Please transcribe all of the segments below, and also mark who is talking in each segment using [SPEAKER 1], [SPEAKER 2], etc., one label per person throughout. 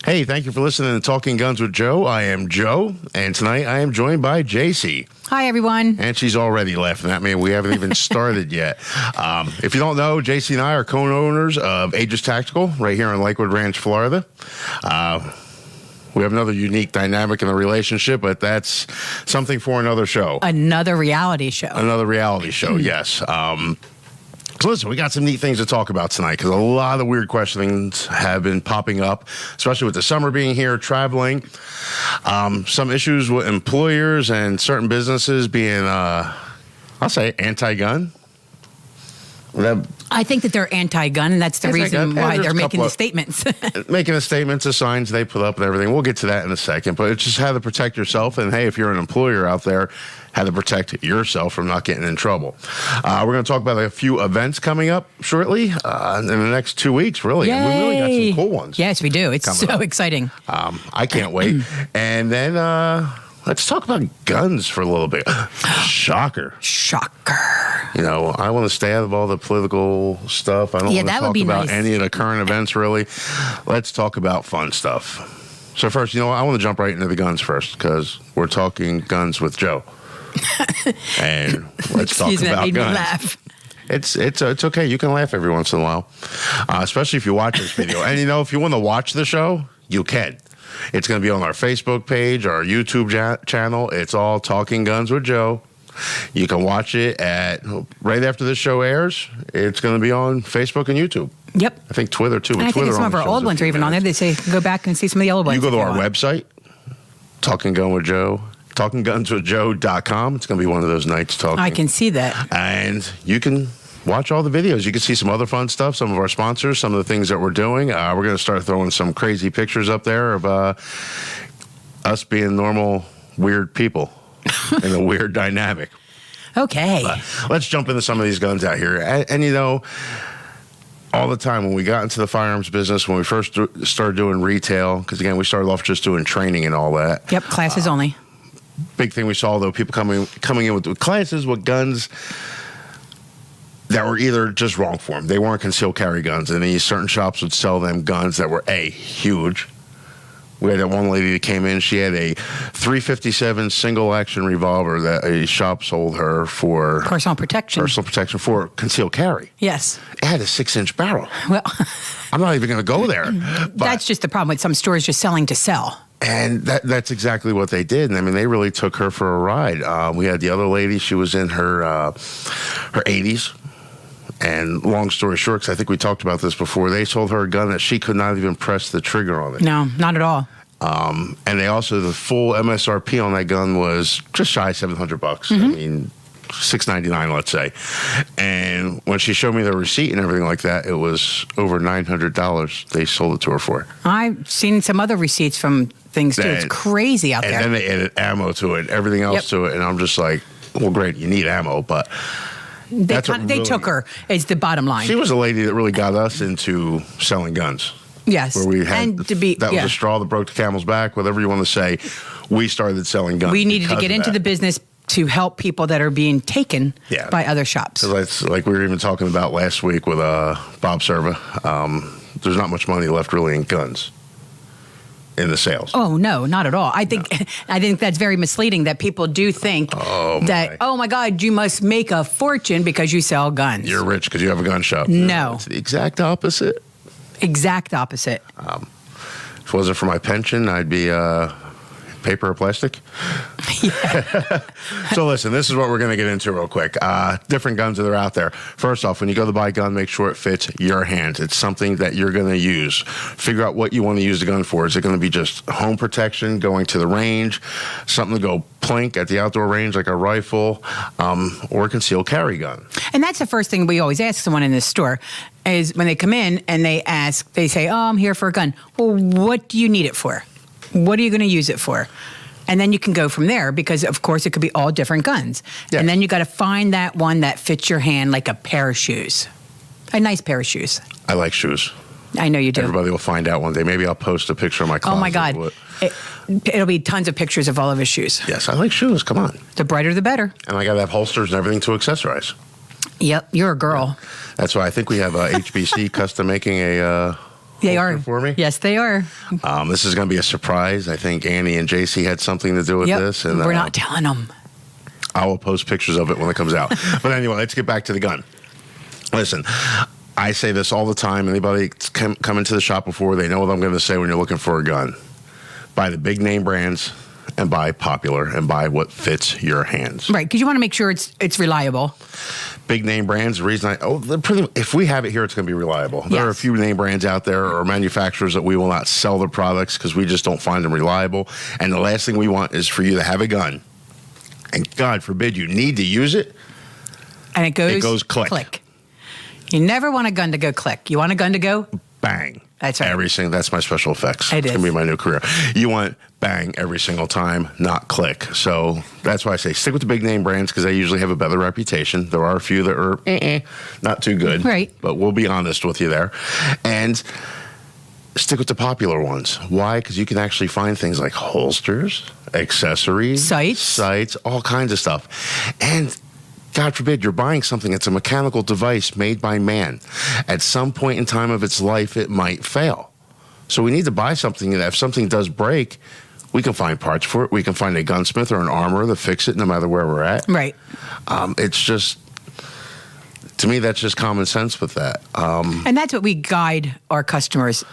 [SPEAKER 1] Hey, thank you for listening to Talking Guns with Joe. I am Joe, and tonight I am joined by JC.
[SPEAKER 2] Hi, everyone.
[SPEAKER 1] And she's already laughing at me. We haven't even started yet. If you don't know, JC and I are co-owners of Aegis Tactical right here in Lakewood Ranch, Florida. We have another unique dynamic in the relationship, but that's something for another show.
[SPEAKER 2] Another reality show.
[SPEAKER 1] Another reality show, yes. So listen, we got some neat things to talk about tonight because a lot of weird questions have been popping up, especially with the summer being here, traveling. Some issues with employers and certain businesses being, I'll say, anti-gun.
[SPEAKER 2] I think that they're anti-gun, and that's the reason why they're making the statements.
[SPEAKER 1] Making the statements, the signs they put up and everything. We'll get to that in a second, but it's just how to protect yourself. And hey, if you're an employer out there, how to protect yourself from not getting in trouble. We're going to talk about a few events coming up shortly in the next 2 weeks, really.
[SPEAKER 2] Yay.
[SPEAKER 1] And we really got some cool ones.
[SPEAKER 2] Yes, we do. It's so exciting.
[SPEAKER 1] I can't wait. And then let's talk about guns for a little bit. Shocker.
[SPEAKER 2] Shocker.
[SPEAKER 1] You know, I want to stay out of all the political stuff. I don't want to talk about any of the current events, really. Let's talk about fun stuff. So first, you know, I want to jump right into the guns first because we're talking guns with Joe. And let's talk about guns. Laugh. It's okay. You can laugh every once in a while, especially if you watch this video. And, you know, if you want to watch the show, you can. It's going to be on our Facebook page, our YouTube channel. It's all Talking Guns with Joe. You can watch it right after this show airs. It's going to be on Facebook and YouTube.
[SPEAKER 2] Yep.
[SPEAKER 1] I think Twitter, too.
[SPEAKER 2] And I think some of our old ones are even on there. They say go back and see some of the old ones.
[SPEAKER 1] You go to our website, Talking Gun with Joe. TalkingGunsWithJoe.com. It's going to be one of those nights talking.
[SPEAKER 2] I can see that.
[SPEAKER 1] And you can watch all the videos. You can see some other fun stuff, some of our sponsors, some of the things that we're doing. We're going to start throwing some crazy pictures up there of us being normal, weird people in a weird dynamic.
[SPEAKER 2] Okay.
[SPEAKER 1] Let's jump into some of these guns out here. And you know, all the time when we got into the firearms business, when we first started doing retail, because again, we started off just doing training and all that.
[SPEAKER 2] Yep, classes only.
[SPEAKER 1] Big thing we saw, though, people coming in with classes with guns that were either just wrong for them. They weren't concealed carry guns, and these certain shops would sell them guns that were, huge. We had that one lady that came in. She had a .357 single-action revolver that a shop sold her for...
[SPEAKER 2] Personal protection
[SPEAKER 1] for concealed carry.
[SPEAKER 2] Yes.
[SPEAKER 1] It had a 6-inch barrel.
[SPEAKER 2] Well...
[SPEAKER 1] I'm not even going to go there.
[SPEAKER 2] That's just the problem with some stores just selling to sell.
[SPEAKER 1] And that's exactly what they did. And I mean, they really took her for a ride. We had the other lady. She was in her 80s. And long story short, because I think we talked about this before, they sold her a gun that she could not even press the trigger on it.
[SPEAKER 2] No, not at all.
[SPEAKER 1] And they also, the full MSRP on that gun was just shy of $700.
[SPEAKER 2] Mm-hmm.
[SPEAKER 1] I mean, $699, let's say. And when she showed me the receipt and everything like that, it was over $900 they sold it to her for.
[SPEAKER 2] I've seen some other receipts from things, too. It's crazy out there.
[SPEAKER 1] And then they added ammo to it, everything else to it. And I'm just like, well, great, you need ammo, but...
[SPEAKER 2] They took her, is the bottom line.
[SPEAKER 1] She was a lady that really got us into selling guns.
[SPEAKER 2] Yes.
[SPEAKER 1] Where we had, was a straw that broke the camel's back, whatever you want to say. We started selling guns.
[SPEAKER 2] We needed to get into the business to help people that are being taken by other shops.
[SPEAKER 1] That's like we were even talking about last week with Bob Serva. There's not much money left really in guns in the sales.
[SPEAKER 2] Oh, no, not at all. I think that's very misleading that people do think that, oh, my God, you must make a fortune because you sell guns.
[SPEAKER 1] You're rich because you have a gun shop.
[SPEAKER 2] No.
[SPEAKER 1] It's the exact opposite.
[SPEAKER 2] Exact opposite.
[SPEAKER 1] If it wasn't for my pension, I'd be paper or plastic.
[SPEAKER 2] Yeah.
[SPEAKER 1] So listen, this is what we're going to get into real quick. Different guns that are out there. First off, when you go to buy a gun, make sure it fits your hands. It's something that you're going to use. Figure out what you want to use the gun for. Is it going to be just home protection, going to the range, something to go plink at the outdoor range like a rifle, or a concealed carry gun?
[SPEAKER 2] And that's the first thing we always ask someone in this store is when they come in and they say, oh, I'm here for a gun. Well, what do you need it for? What are you going to use it for? And then you can go from there because, of course, it could be all different guns. Yes. And then you got to find that one that fits your hand like a pair of shoes. A nice pair of shoes.
[SPEAKER 1] I like shoes.
[SPEAKER 2] I know you do.
[SPEAKER 1] Everybody will find out one day. Maybe I'll post a picture of my closet.
[SPEAKER 2] Oh, my God. It'll be tons of pictures of all of his shoes.
[SPEAKER 1] Yes, I like shoes. Come on.
[SPEAKER 2] The brighter, the better.
[SPEAKER 1] And I got to have holsters and everything to accessorize.
[SPEAKER 2] Yep, you're a girl.
[SPEAKER 1] Yeah. That's why I think we have HBC custom making a
[SPEAKER 2] They are
[SPEAKER 1] for me.
[SPEAKER 2] Yes, they are.
[SPEAKER 1] This is going to be a surprise. I think Annie and JC had something to do with this, and
[SPEAKER 2] we're not telling them.
[SPEAKER 1] I will post pictures of it when it comes out. But anyway, let's get back to the gun. Listen, I say this all the time. Anybody come into the shop before, they know what I'm going to say when you're looking for a gun. Buy the big name brands and buy popular and buy what fits your hands.
[SPEAKER 2] Right, because you want to make sure it's reliable.
[SPEAKER 1] Big name brands, the reason if we have it here, it's going to be reliable. Yes. There are a few name brands out there or manufacturers that we will not sell their products because we just don't find them reliable. And the last thing we want is for you to have a gun, and God forbid you need to use it,
[SPEAKER 2] and it goes
[SPEAKER 1] click.
[SPEAKER 2] You never want a gun to go click. You want a gun to go
[SPEAKER 1] bang.
[SPEAKER 2] That's right.
[SPEAKER 1] Everything. That's my special effects.
[SPEAKER 2] It's
[SPEAKER 1] going to be my new career. You want bang every single time, not click. So that's why I say stick with the big name brands because they usually have a better reputation. There are a few that are not too good.
[SPEAKER 2] Right.
[SPEAKER 1] But we'll be honest with you there. And stick with the popular ones. Why? Because you can actually find things like holsters, accessories, sights, all kinds of stuff. And God forbid you're buying something that's a mechanical device made by man. At some point in time of its life, it might fail. So we need to buy something that if something does break, we can find parts for it. We can find a gunsmith or an armorer to fix it no matter where we're at.
[SPEAKER 2] Right.
[SPEAKER 1] It's just, to me, that's just common sense with that.
[SPEAKER 2] And that's what we guide our customers,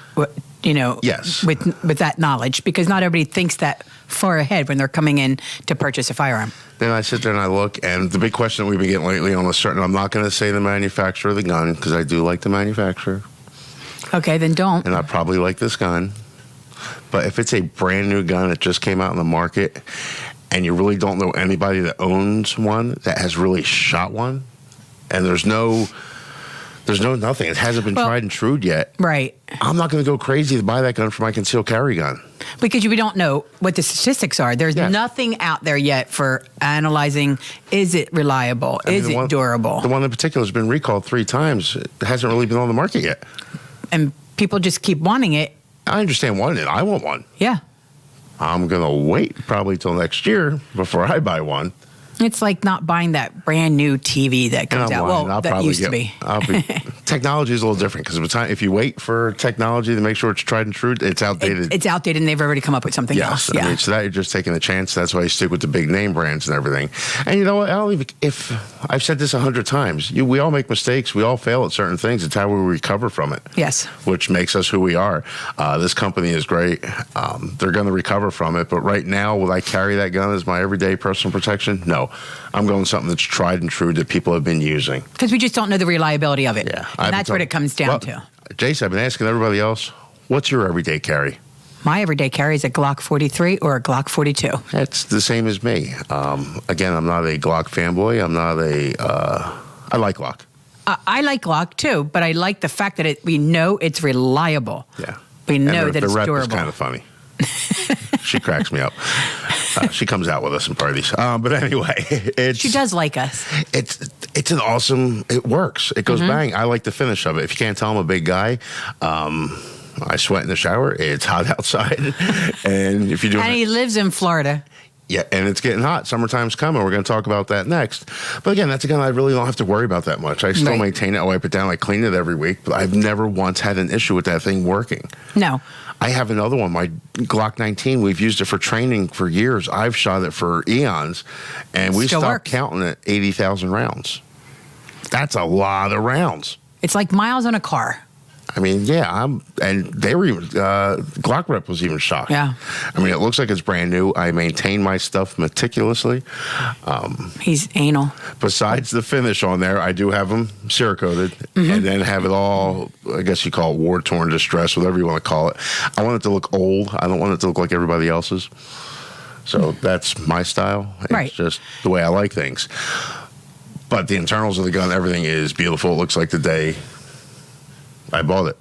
[SPEAKER 1] yes,
[SPEAKER 2] with that knowledge, because not everybody thinks that far ahead when they're coming in to purchase a firearm.
[SPEAKER 1] Then I sit there and I look, and the big question that we've been getting lately on a certain, I'm not going to say the manufacturer of the gun because I do like the manufacturer.
[SPEAKER 2] Okay, then don't.
[SPEAKER 1] And I probably like this gun. But if it's a brand new gun that just came out in the market and you really don't know anybody that owns one that has really shot one, and there's no nothing. It hasn't been tried and true yet.
[SPEAKER 2] Right.
[SPEAKER 1] I'm not going to go crazy to buy that gun for my concealed carry gun.
[SPEAKER 2] Because we don't know what the statistics are. There's nothing out there yet for analyzing, is it reliable? Is it durable?
[SPEAKER 1] The one in particular has been recalled 3 times. It hasn't really been on the market yet.
[SPEAKER 2] And people just keep wanting it.
[SPEAKER 1] I understand wanting it. I want one.
[SPEAKER 2] Yeah.
[SPEAKER 1] I'm going to wait probably till next year before I buy one.
[SPEAKER 2] It's like not buying that brand new TV that comes out. Well, that used to be.
[SPEAKER 1] Technology is a little different because if you wait for technology to make sure it's tried and true, it's outdated.
[SPEAKER 2] It's outdated, and they've already come up with something else.
[SPEAKER 1] I mean, so that you're just taking a chance. That's why you stick with the big name brands and everything. And you know what? If I've said this 100 times, we all make mistakes. We all fail at certain things. It's how we recover from it.
[SPEAKER 2] Yes.
[SPEAKER 1] Which makes us who we are. This company is great. They're going to recover from it. But right now, will I carry that gun as my everyday personal protection? No. I'm going something that's tried and true that people have been using.
[SPEAKER 2] Because we just don't know the reliability of it.
[SPEAKER 1] Yeah.
[SPEAKER 2] And that's what it comes down to.
[SPEAKER 1] Jace, I've been asking everybody else, what's your everyday carry?
[SPEAKER 2] My everyday carry is a Glock 43 or a Glock 42.
[SPEAKER 1] That's the same as me. Again, I'm not a Glock fanboy. I like Glock.
[SPEAKER 2] I like Glock too, but I like the fact that we know it's reliable.
[SPEAKER 1] Yeah.
[SPEAKER 2] We know that it's durable.
[SPEAKER 1] The rep is kind of funny. She cracks me up. She comes out with us in parties. But anyway,
[SPEAKER 2] she does like us.
[SPEAKER 1] It's an awesome. It works. It goes bang. I like the finish of it. If you can't tell, I'm a big guy. I sweat in the shower. It's hot outside, and if you do,
[SPEAKER 2] and he lives in Florida.
[SPEAKER 1] Yeah, and it's getting hot. Summertime's coming. We're going to talk about that next. But again, that's a gun I really don't have to worry about that much. I still maintain it. I wipe it down. I clean it every week. But I've never once had an issue with that thing working.
[SPEAKER 2] No.
[SPEAKER 1] I have another one, my Glock 19. We've used it for training for years. I've shot it for eons, and we stopped counting at 80,000 rounds. That's a lot of rounds.
[SPEAKER 2] It's like miles on a car.
[SPEAKER 1] I mean, yeah, and they were even, Glock Rep was even shocked.
[SPEAKER 2] Yeah.
[SPEAKER 1] I mean, it looks like it's brand new. I maintain my stuff meticulously.
[SPEAKER 2] He's anal.
[SPEAKER 1] Besides the finish on there, I do have them Cerakoted and then have it all, I guess you call it war-torn, distressed, whatever you want to call it. I want it to look old. I don't want it to look like everybody else's. So that's my style. It's just the way I like things. But the internals of the gun, everything is beautiful. It looks like the day I bought it.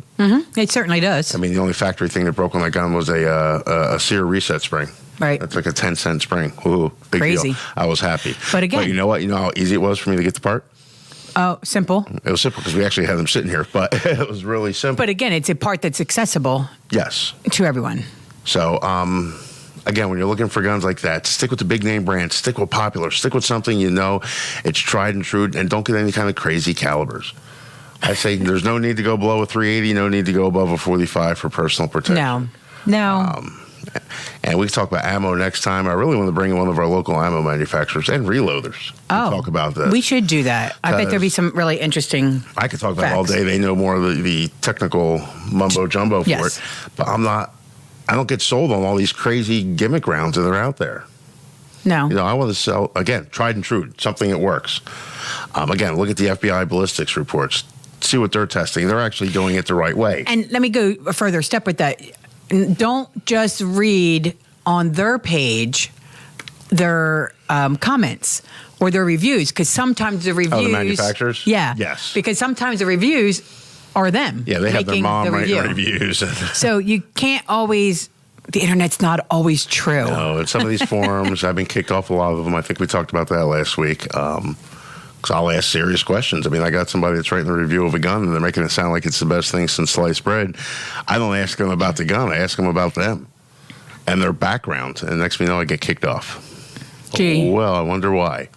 [SPEAKER 2] It certainly does.
[SPEAKER 1] I mean, the only factory thing that broke on that gun was a sear reset spring.
[SPEAKER 2] Right.
[SPEAKER 1] That's like a 10-cent spring. Ooh, big
[SPEAKER 2] Crazy.
[SPEAKER 1] deal. I was happy.
[SPEAKER 2] But again.
[SPEAKER 1] But you know what? You know how easy it was for me to get the part?
[SPEAKER 2] Oh, simple.
[SPEAKER 1] It was simple because we actually had them sitting here, but it was really simple.
[SPEAKER 2] But again, it's a part that's accessible.
[SPEAKER 1] Yes.
[SPEAKER 2] To everyone.
[SPEAKER 1] So, again, when you're looking for guns like that, stick with the big name brands, stick with popular, stick with something you know, it's tried and true, and don't get any kind of crazy calibers. I say there's no need to go below a 380, no need to go above a 45 for personal protection.
[SPEAKER 2] No.
[SPEAKER 1] And we can talk about ammo next time. I really want to bring in one of our local ammo manufacturers and reloaders to talk about this.
[SPEAKER 2] We should do that. I bet there'd be some really interesting
[SPEAKER 1] I could talk about it all day. They know more of the technical mumbo jumbo for it. But I don't get sold on all these crazy gimmick rounds that are out there.
[SPEAKER 2] No.
[SPEAKER 1] I want to sell, again, tried and true, something that works. Again, look at the FBI ballistics reports. See what they're testing. They're actually doing it the right way.
[SPEAKER 2] And let me go a further step with that. Don't just read on their page their comments or their reviews, because sometimes the reviews...
[SPEAKER 1] Oh, the manufacturers?
[SPEAKER 2] Yeah.
[SPEAKER 1] Yes.
[SPEAKER 2] Because sometimes the reviews are them.
[SPEAKER 1] Yeah, they have their mom writing reviews.
[SPEAKER 2] So you can't always... The internet's not always true.
[SPEAKER 1] No, in some of these forums, I've been kicked off a lot of them. I think we talked about that last week. Because I'll ask serious questions. I mean, I got somebody that's writing a review of a gun, and they're making it sound like it's the best thing since sliced bread. I don't ask them about the gun. I ask them about them and their background. And next thing you know, I get kicked off.
[SPEAKER 2] Gee.
[SPEAKER 1] Well, I wonder why.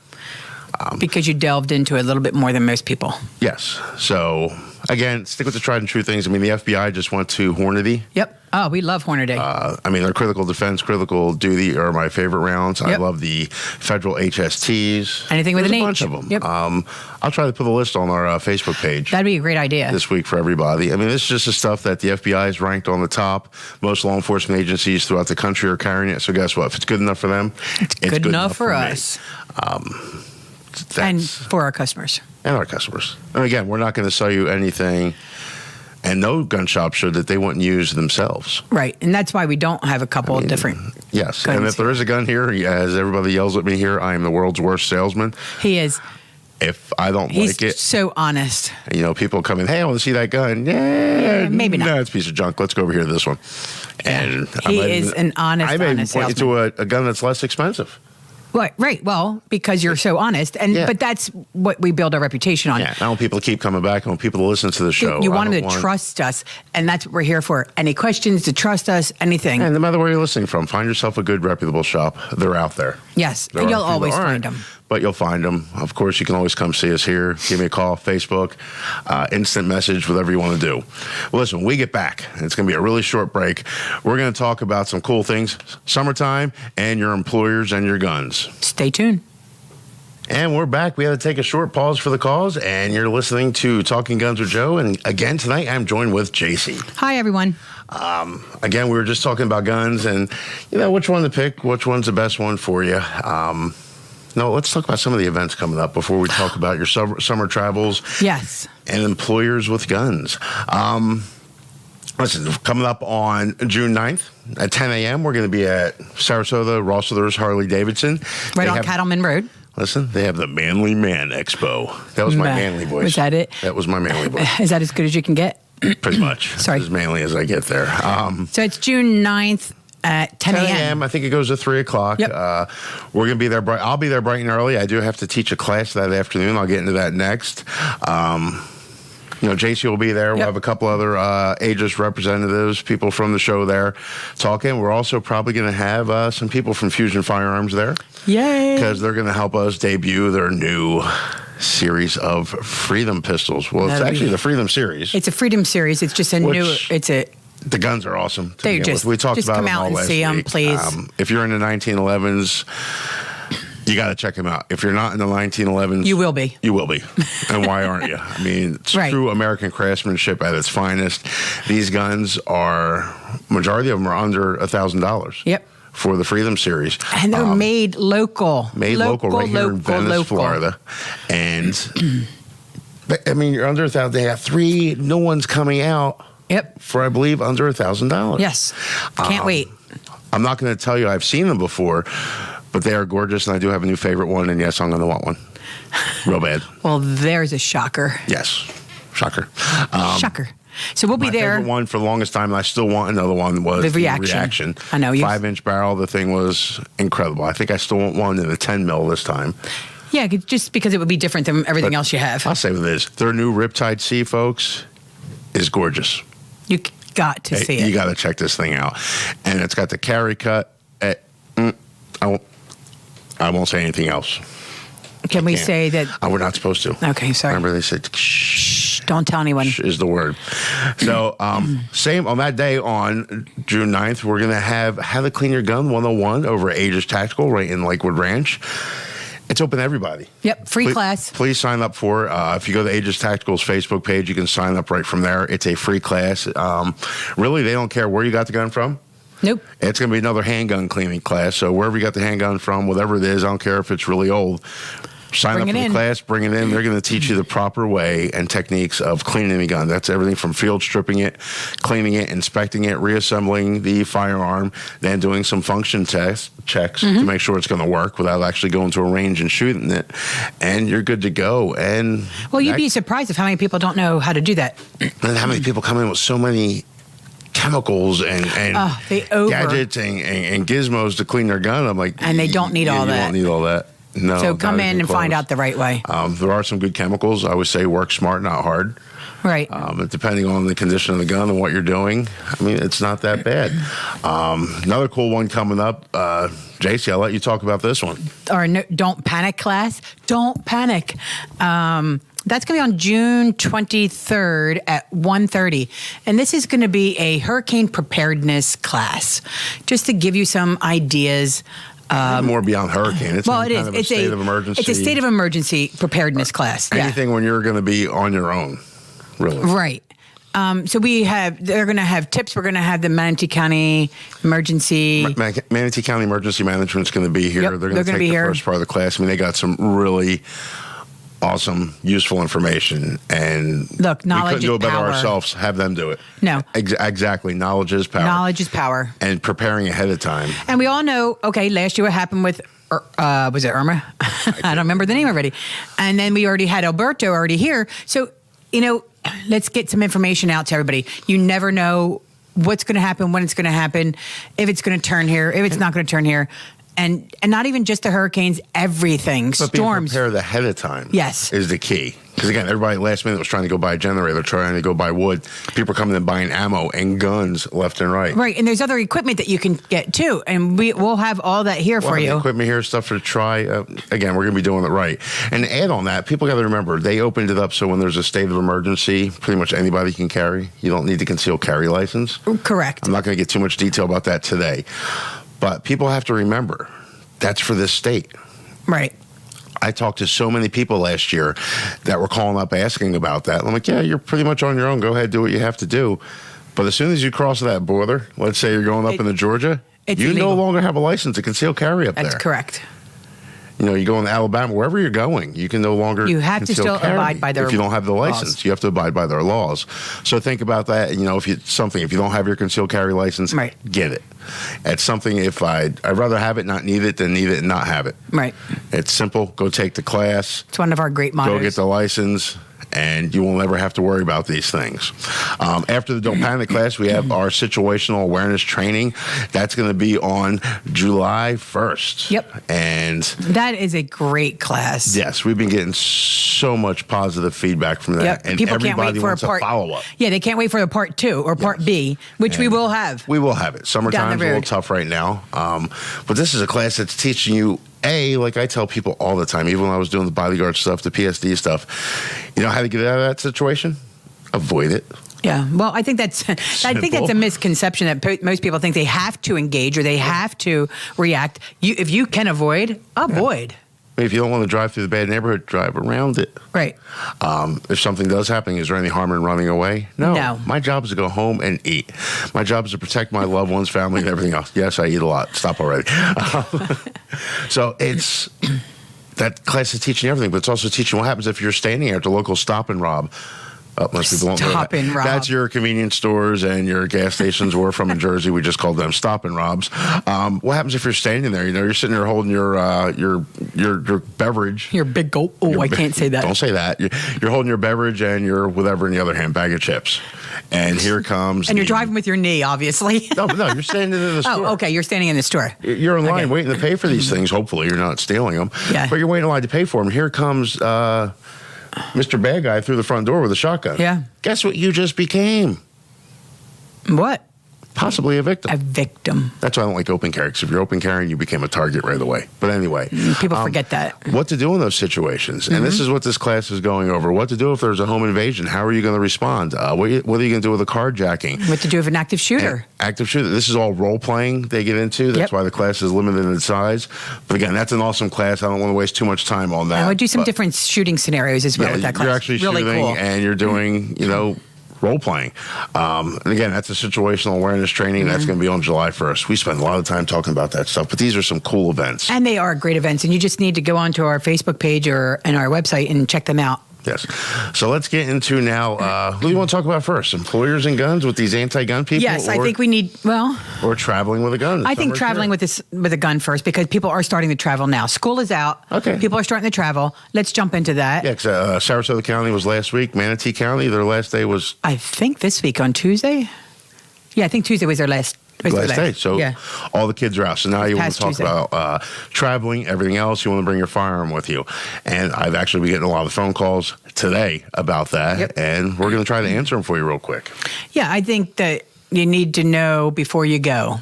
[SPEAKER 2] Because you delved into it a little bit more than most people.
[SPEAKER 1] Yes. So, again, stick with the tried and true things. I mean, the FBI just went to Hornady.
[SPEAKER 2] Yep. Oh, we love Hornady.
[SPEAKER 1] I mean, their critical defense, critical duty are my favorite rounds.
[SPEAKER 2] Yep.
[SPEAKER 1] I love the federal HSTs.
[SPEAKER 2] Anything with an H.
[SPEAKER 1] A bunch of them.
[SPEAKER 2] Yep.
[SPEAKER 1] I'll try to put a list on our Facebook page.
[SPEAKER 2] That'd be a great idea.
[SPEAKER 1] This week for everybody. I mean, this is just the stuff that the FBI is ranked on the top. Most law enforcement agencies throughout the country are carrying it. So guess what? If it's good enough for them,
[SPEAKER 2] it's good enough for us.
[SPEAKER 1] And
[SPEAKER 2] for our customers.
[SPEAKER 1] And our customers. And again, we're not going to sell you anything, and no gun shop should, that they wouldn't use themselves.
[SPEAKER 2] Right. And that's why we don't have a couple of different
[SPEAKER 1] Yes.
[SPEAKER 2] guns.
[SPEAKER 1] And if there is a gun here, as everybody yells at me here, I am the world's worst salesman.
[SPEAKER 2] He is.
[SPEAKER 1] If I don't like it.
[SPEAKER 2] He's so honest.
[SPEAKER 1] People come in, hey, I want to see that gun. Yeah,
[SPEAKER 2] maybe not.
[SPEAKER 1] No, it's a piece of junk. Let's go over here to this one. And
[SPEAKER 2] he is an honest
[SPEAKER 1] I may
[SPEAKER 2] honest
[SPEAKER 1] point you
[SPEAKER 2] salesman.
[SPEAKER 1] to a gun that's less expensive.
[SPEAKER 2] Right. Well, because you're so honest, but that's what we build our reputation on.
[SPEAKER 1] Yeah. I want people to keep coming back. I want people to listen to the show.
[SPEAKER 2] You want them to trust us, and that's what we're here for. Any questions, to trust us, anything.
[SPEAKER 1] And no matter where you're listening from, find yourself a good, reputable shop. They're out there.
[SPEAKER 2] Yes, and you'll always find them.
[SPEAKER 1] But you'll find them. Of course, you can always come see us here. Give me a call, Facebook, instant message, whatever you want to do. Well, listen, when we get back, it's going to be a really short break. We're going to talk about some cool things, summertime, and your employers and your guns.
[SPEAKER 2] Stay tuned.
[SPEAKER 1] And we're back. We had to take a short pause for the cause, and you're listening to Talking Guns with Joe. And again, tonight, I'm joined with JC.
[SPEAKER 2] Hi, everyone.
[SPEAKER 1] Again, we were just talking about guns and, which one to pick, which one's the best one for you. No, let's talk about some of the events coming up before we talk about your summer travels.
[SPEAKER 2] Yes.
[SPEAKER 1] And employers with guns. Listen, coming up on June 9th at 10 a.m., we're going to be at Sarasota, Rossiter's Harley Davidson.
[SPEAKER 2] Right on Cattleman Road.
[SPEAKER 1] Listen, they have the Manly Man Expo. That was my manly voice.
[SPEAKER 2] Was that it?
[SPEAKER 1] That was my manly voice.
[SPEAKER 2] Is that as good as you can get?
[SPEAKER 1] Pretty much.
[SPEAKER 2] Sorry.
[SPEAKER 1] As manly as I get there.
[SPEAKER 2] So it's June 9th. At 10 a.m.
[SPEAKER 1] I think it goes to 3 o'clock.
[SPEAKER 2] Yep.
[SPEAKER 1] We're going to be there. I'll be there bright and early. I do have to teach a class that afternoon. I'll get into that next. JC will be there. We'll have a couple other Aegis representatives, people from the show there talking. We're also probably going to have some people from Fusion Firearms there.
[SPEAKER 2] Yay.
[SPEAKER 1] Because they're going to help us debut their new series of Freedom pistols. Well, it's actually the Freedom series.
[SPEAKER 2] It's a Freedom series. It's just
[SPEAKER 1] The guns are awesome.
[SPEAKER 2] We talked
[SPEAKER 1] about
[SPEAKER 2] come
[SPEAKER 1] them
[SPEAKER 2] out
[SPEAKER 1] all
[SPEAKER 2] and
[SPEAKER 1] last
[SPEAKER 2] see them,
[SPEAKER 1] week.
[SPEAKER 2] please.
[SPEAKER 1] If you're in the 1911s, you got to check them out. If you're not in the 1911s,
[SPEAKER 2] you will be.
[SPEAKER 1] You will be. And why aren't you? I mean, it's true American craftsmanship at its finest. These guns majority of them are under $1,000.
[SPEAKER 2] Yep.
[SPEAKER 1] For the Freedom series.
[SPEAKER 2] And they're made local.
[SPEAKER 1] Made local right here in Venice, Florida. And, you're under $1,000. They have 3 new ones coming out.
[SPEAKER 2] Yep.
[SPEAKER 1] For, I believe, under $1,000.
[SPEAKER 2] Yes. Can't wait.
[SPEAKER 1] I'm not going to tell you I've seen them before, but they are gorgeous, and I do have a new favorite one, and yes, I'm going to want one. Real bad.
[SPEAKER 2] Well, there's a shocker.
[SPEAKER 1] Yes. Shocker.
[SPEAKER 2] Shocker. So we'll be there.
[SPEAKER 1] My favorite one for the longest time, and I still want another one, was the Reaction.
[SPEAKER 2] I know.
[SPEAKER 1] 5-inch barrel. The thing was incredible. I think I still want one in the 10 mil this time.
[SPEAKER 2] Yeah, just because it would be different than everything else you have.
[SPEAKER 1] I'll say what it is. Their new Riptide C, folks, is gorgeous.
[SPEAKER 2] You got to see it.
[SPEAKER 1] You got to check this thing out. And it's got the carry cut. I won't say anything else.
[SPEAKER 2] Can we say that?
[SPEAKER 1] We're not supposed to.
[SPEAKER 2] Okay, sorry.
[SPEAKER 1] Remember they said, shh.
[SPEAKER 2] Don't tell anyone.
[SPEAKER 1] Is the word. So, same on that day on June 9th, we're going to have How to Clean Your Gun 101 over at Aegis Tactical right in Lakewood Ranch. It's open to everybody.
[SPEAKER 2] Yep, free class.
[SPEAKER 1] Please sign up for it. If you go to Aegis Tactical's Facebook page, you can sign up right from there. It's a free class. Really, they don't care where you got the gun from.
[SPEAKER 2] Nope.
[SPEAKER 1] It's going to be another handgun cleaning class. So wherever you got the handgun from, whatever it is, I don't care if it's really old. Sign up for the class, bring it in. They're going to teach you the proper way and techniques of cleaning any gun. That's everything from field stripping it, cleaning it, inspecting it, reassembling the firearm, then doing some function checks to make sure it's going to work without actually going to a range and shooting it. And you're good to go. And
[SPEAKER 2] well, you'd be surprised of how many people don't know how to do that.
[SPEAKER 1] And how many people come in with so many chemicals and gadgets and gizmos to clean their gun. I'm like,
[SPEAKER 2] and they don't need all that.
[SPEAKER 1] You don't need all that. No.
[SPEAKER 2] So come in and find out the right way.
[SPEAKER 1] There are some good chemicals. I would say work smart, not hard.
[SPEAKER 2] Right.
[SPEAKER 1] Depending on the condition of the gun and what you're doing, I mean, it's not that bad. Another cool one coming up, JC, I'll let you talk about this one.
[SPEAKER 2] Our Don't Panic class. Don't panic. That's going to be on June 23rd at 1:30. And this is going to be a hurricane preparedness class, just to give you some ideas.
[SPEAKER 1] More beyond hurricane. It's
[SPEAKER 2] it is.
[SPEAKER 1] Kind of a state of emergency.
[SPEAKER 2] It's a state of emergency preparedness class.
[SPEAKER 1] Anything when you're going to be on your own, really.
[SPEAKER 2] Right. So they're going to have tips. We're going to have the Manatee County Emergency.
[SPEAKER 1] Manatee County Emergency Management's going to be here.
[SPEAKER 2] Yep,
[SPEAKER 1] they're going to take the first part of the class. I mean, they got some really awesome, useful information. And
[SPEAKER 2] look, knowledge
[SPEAKER 1] we couldn't do it better
[SPEAKER 2] power.
[SPEAKER 1] Ourselves. Have them do it.
[SPEAKER 2] No.
[SPEAKER 1] Exactly. Knowledge is power.
[SPEAKER 2] Knowledge is power.
[SPEAKER 1] And preparing ahead of time.
[SPEAKER 2] And we all know, okay, last year what happened with, was it Irma? I don't remember the name already. And then we already had Alberto already here. So, let's get some information out to everybody. You never know what's going to happen, when it's going to happen, if it's going to turn here, if it's not going to turn here. And not even just the hurricanes, everything.
[SPEAKER 1] But
[SPEAKER 2] storms.
[SPEAKER 1] Being prepared ahead of time
[SPEAKER 2] yes.
[SPEAKER 1] is the key. Because, again, everybody last minute was trying to go buy a generator, trying to go buy wood. People are coming in buying ammo and guns left and right.
[SPEAKER 2] Right, and there's other equipment that you can get, too. And we'll have all that here for you.
[SPEAKER 1] Equipment here, stuff to try. Again, we're going to be doing it right. And to add on that, people got to remember, they opened it up so when there's a state of emergency, pretty much anybody can carry. You don't need the concealed carry license.
[SPEAKER 2] Correct.
[SPEAKER 1] I'm not going to get too much detail about that today. But people have to remember, that's for this state.
[SPEAKER 2] Right.
[SPEAKER 1] I talked to so many people last year that were calling up asking about that. I'm like, yeah, you're pretty much on your own. Go ahead, do what you have to do. But as soon as you cross that border, let's say you're going up into Georgia, you
[SPEAKER 2] illegal.
[SPEAKER 1] No longer have a license to conceal carry up there.
[SPEAKER 2] That's correct.
[SPEAKER 1] You go into Alabama, wherever you're going, you can no longer.
[SPEAKER 2] You have to still abide by their
[SPEAKER 1] if you don't have the license,
[SPEAKER 2] laws.
[SPEAKER 1] You have to abide by their laws. So think about that. If you don't have your concealed carry license,
[SPEAKER 2] right.
[SPEAKER 1] Get it. It's something. I'd rather have it, not need it, than need it and not have it.
[SPEAKER 2] Right.
[SPEAKER 1] It's simple. Go take the class.
[SPEAKER 2] It's one of our great mottos.
[SPEAKER 1] Go get the license. And you won't ever have to worry about these things. After the Don't Panic class, we have our situational awareness training. That's going to be on July 1st.
[SPEAKER 2] Yep.
[SPEAKER 1] And
[SPEAKER 2] that is a great class.
[SPEAKER 1] Yes, we've been getting so much positive feedback from that.
[SPEAKER 2] Yep.
[SPEAKER 1] And
[SPEAKER 2] people
[SPEAKER 1] everybody
[SPEAKER 2] can't wait for
[SPEAKER 1] wants
[SPEAKER 2] a
[SPEAKER 1] follow-up.
[SPEAKER 2] Yeah, they can't wait for the part 2 or part B, which we will have.
[SPEAKER 1] We will have it. Summertime's a little tough right now. But this is a class that's teaching you, like I tell people all the time, even when I was doing the bodyguard stuff, the PSD stuff, how to get out of that situation? Avoid it.
[SPEAKER 2] Yeah, well, I think that's a misconception that most people think they have to engage or they have to react. If you can avoid.
[SPEAKER 1] Yeah. If you don't want to drive through the bad neighborhood, drive around it.
[SPEAKER 2] Right.
[SPEAKER 1] If something does happen, is there any harm in running away? No. My job is to go home and eat. My job is to protect my loved ones, family, and everything else. Yes, I eat a lot. Stop already. So it's that class is teaching everything, but it's also teaching what happens if you're standing at the local stop and rob. Most people don't know
[SPEAKER 2] Stop and rob.
[SPEAKER 1] That's your convenience stores and your gas stations. We're from in Jersey. We just called them stop and robs. What happens if you're standing there? You're sitting there holding your beverage.
[SPEAKER 2] Your big gulp. Oh, I can't say that.
[SPEAKER 1] Don't say that. You're holding your beverage and your whatever in the other hand, bag of chips. And here comes.
[SPEAKER 2] And you're driving with your knee, obviously.
[SPEAKER 1] No, you're standing in the store.
[SPEAKER 2] Oh, okay. You're standing in the store.
[SPEAKER 1] You're in line waiting to pay for these things. Hopefully, you're not stealing them.
[SPEAKER 2] Yeah.
[SPEAKER 1] But you're waiting in line to pay for them. Here comes Mr. Bad Guy through the front door with a shotgun.
[SPEAKER 2] Yeah.
[SPEAKER 1] Guess what you just became?
[SPEAKER 2] What?
[SPEAKER 1] possibly a victim.
[SPEAKER 2] A victim.
[SPEAKER 1] That's why I don't like open carry, because if you're open carrying, you became a target right away. But anyway.
[SPEAKER 2] People forget that.
[SPEAKER 1] What to do in those situations. And this is what this class is going over. What to do if there's a home invasion. How are you going to respond? What are you going to do with a carjacking?
[SPEAKER 2] What to do with an active shooter.
[SPEAKER 1] Active shooter. This is all role-playing they get into. That's why the class is limited in size. But again, that's an awesome class. I don't want to waste too much time on that.
[SPEAKER 2] And we'll do some different shooting scenarios as well with that class.
[SPEAKER 1] You're actually
[SPEAKER 2] really
[SPEAKER 1] shooting
[SPEAKER 2] cool.
[SPEAKER 1] and you're doing, role playing. And again, that's a situational awareness training. That's going to be on July 1st. We spend a lot of time talking about that stuff, but these are some cool events.
[SPEAKER 2] And they are great events. And you just need to go onto our Facebook page and our website and check them out.
[SPEAKER 1] Yes. So let's get into now, who do you want to talk about first? Employers and guns with these anti-gun people?
[SPEAKER 2] Yes, I think we need,
[SPEAKER 1] or traveling with a gun.
[SPEAKER 2] I think traveling with a gun first, because people are starting to travel now. School is out.
[SPEAKER 1] Okay.
[SPEAKER 2] People are starting to travel. Let's jump into that.
[SPEAKER 1] Yeah, because Sarasota County was last week. Manatee County, their last day was...
[SPEAKER 2] I think this week on Tuesday. Yeah, I think Tuesday was their last
[SPEAKER 1] day. So all the kids are out. So now you want to talk about traveling, everything else. You want to bring your firearm with you. And I've actually been getting a lot of phone calls today about that.
[SPEAKER 2] Yep.
[SPEAKER 1] And we're going to try to answer them for you real quick.
[SPEAKER 2] Yeah, I think that you need to know before you go.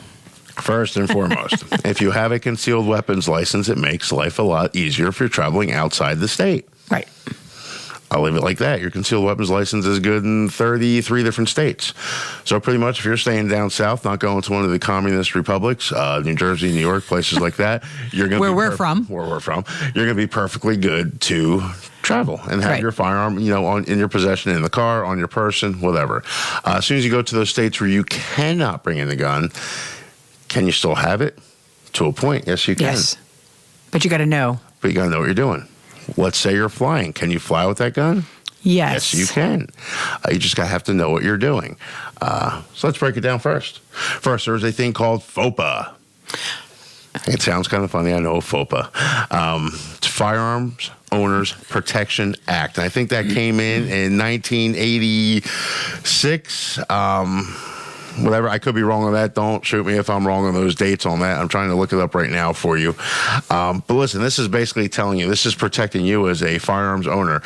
[SPEAKER 1] First and foremost, if you have a concealed weapons license, it makes life a lot easier if you're traveling outside the state.
[SPEAKER 2] Right.
[SPEAKER 1] I'll leave it like that. Your concealed weapons license is good in 33 different states. So pretty much if you're staying down south, not going to one of the communist republics, New Jersey, New York, places like that, you're going to
[SPEAKER 2] where we're from,
[SPEAKER 1] you're going to be perfectly good to travel and have your firearm, in your possession, in the car, on your person, whatever. As soon as you go to those states where you cannot bring in the gun, can you still have it? To a point, yes, you can.
[SPEAKER 2] Yes, but you got to know.
[SPEAKER 1] But you got to know what you're doing. Let's say you're flying. Can you fly with that gun?
[SPEAKER 2] Yes.
[SPEAKER 1] Yes, you can. You just have to know what you're doing. So let's break it down first. First, there's a thing called FOPA. It sounds kind of funny. I know FOPA. It's Firearms Owners Protection Act. And I think that came in 1986. Whatever. I could be wrong on that. Don't shoot me if I'm wrong on those dates on that. I'm trying to look it up right now for you. But listen, this is basically telling you, this is protecting you as a firearms owner,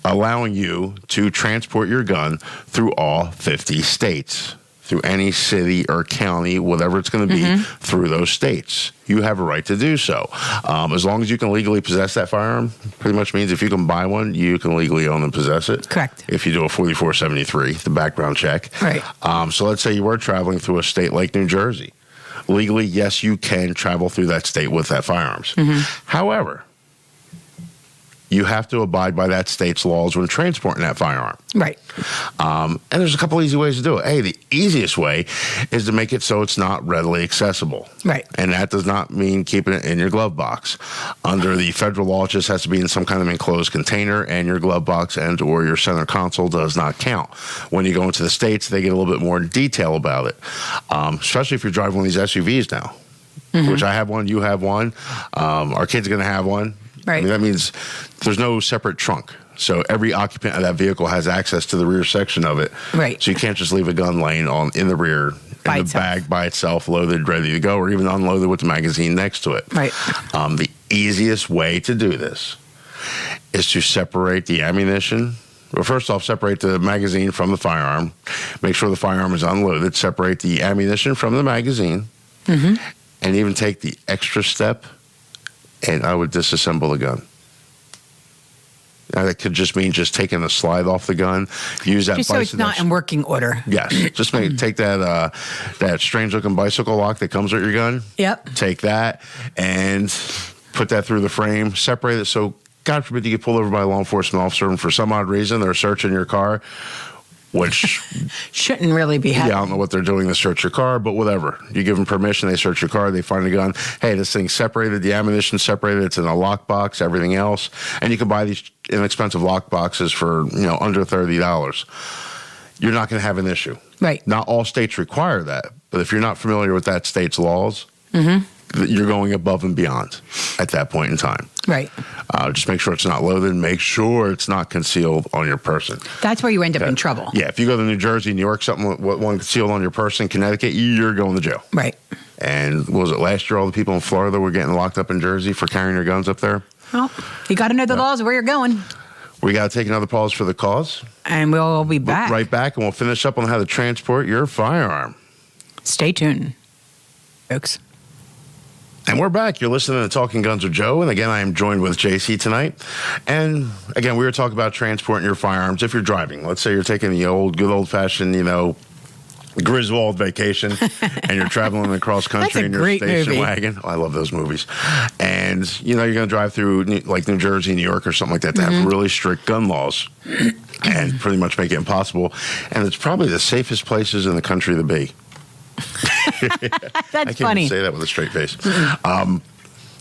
[SPEAKER 1] allowing you to transport your gun through all 50 states, through any city or county, whatever it's going to be, through those states. You have a right to do so. As long as you can legally possess that firearm, pretty much means if you can buy one, you can legally own and possess it.
[SPEAKER 2] Correct.
[SPEAKER 1] If you do a 4473, the background check.
[SPEAKER 2] Right.
[SPEAKER 1] So let's say you were traveling through a state like New Jersey. Legally, yes, you can travel through that state with that firearms. However, you have to abide by that state's laws when transporting that firearm.
[SPEAKER 2] Right.
[SPEAKER 1] And there's a couple easy ways to do it. Hey, the easiest way is to make it so it's not readily accessible.
[SPEAKER 2] Right.
[SPEAKER 1] And that does not mean keeping it in your glove box. Under the federal law, it just has to be in some kind of enclosed container, and your glove box and or your center console does not count. When you go into the states, they get a little bit more detail about it, especially if you're driving one of these SUVs now, which I have one, you have one. Our kid's going to have one.
[SPEAKER 2] Right.
[SPEAKER 1] I mean, that means there's no separate trunk. So every occupant of that vehicle has access to the rear section of it.
[SPEAKER 2] Right.
[SPEAKER 1] So you can't just leave a gun laying in the rear, in the bag by itself, loaded, ready to go, or even unloaded with the magazine next to it.
[SPEAKER 2] Right.
[SPEAKER 1] The easiest way to do this is to separate the ammunition. Well, first off, separate the magazine from the firearm. Make sure the firearm is unloaded. Separate the ammunition from the magazine. And even take the extra step, and I would disassemble the gun. Now, that could just mean just taking the slide off the gun. Use that
[SPEAKER 2] just so it's not in working order.
[SPEAKER 1] Yes. Just take that strange looking bicycle lock that comes with your gun.
[SPEAKER 2] Yep.
[SPEAKER 1] Take that and put that through the frame. Separate it so, God forbid, you get pulled over by a law enforcement officer and for some odd reason they're searching your car, which
[SPEAKER 2] shouldn't really be happening.
[SPEAKER 1] Yeah, I don't know what they're doing to search your car, but whatever. You give them permission, they search your car, they find a gun. Hey, this thing's separated, the ammunition separated, it's in a lockbox, everything else. And you can buy these inexpensive lock boxes for, under $30. You're not going to have an issue.
[SPEAKER 2] Right.
[SPEAKER 1] Not all states require that, but if you're not familiar with that state's laws, you're going above and beyond at that point in time.
[SPEAKER 2] Right.
[SPEAKER 1] Just make sure it's not loaded. Make sure it's not concealed on your person.
[SPEAKER 2] That's where you end up in trouble.
[SPEAKER 1] Yeah, if you go to New Jersey, New York, something with one concealed on your person, Connecticut, you're going to jail.
[SPEAKER 2] Right.
[SPEAKER 1] And what was it last year? All the people in Florida were getting locked up in Jersey for carrying their guns up there.
[SPEAKER 2] Well, you got to know the laws of where you're going.
[SPEAKER 1] We got to take another pause for the cause.
[SPEAKER 2] And we'll be back.
[SPEAKER 1] Right back, and we'll finish up on how to transport your firearm.
[SPEAKER 2] Stay tuned, folks.
[SPEAKER 1] And we're back. You're listening to Talking Guns with Joe. And again, I am joined with JC tonight. And again, we were talking about transporting your firearms if you're driving. Let's say you're taking the good old-fashioned, Griswold vacation, and you're traveling across country in your station wagon. Oh, I love those movies. And, you're going to drive through New Jersey, New York, or something like that. They have really strict gun laws and pretty much make it impossible. And it's probably the safest places in the country to be.
[SPEAKER 2] That's
[SPEAKER 1] I can't
[SPEAKER 2] funny.
[SPEAKER 1] even say that with a straight face.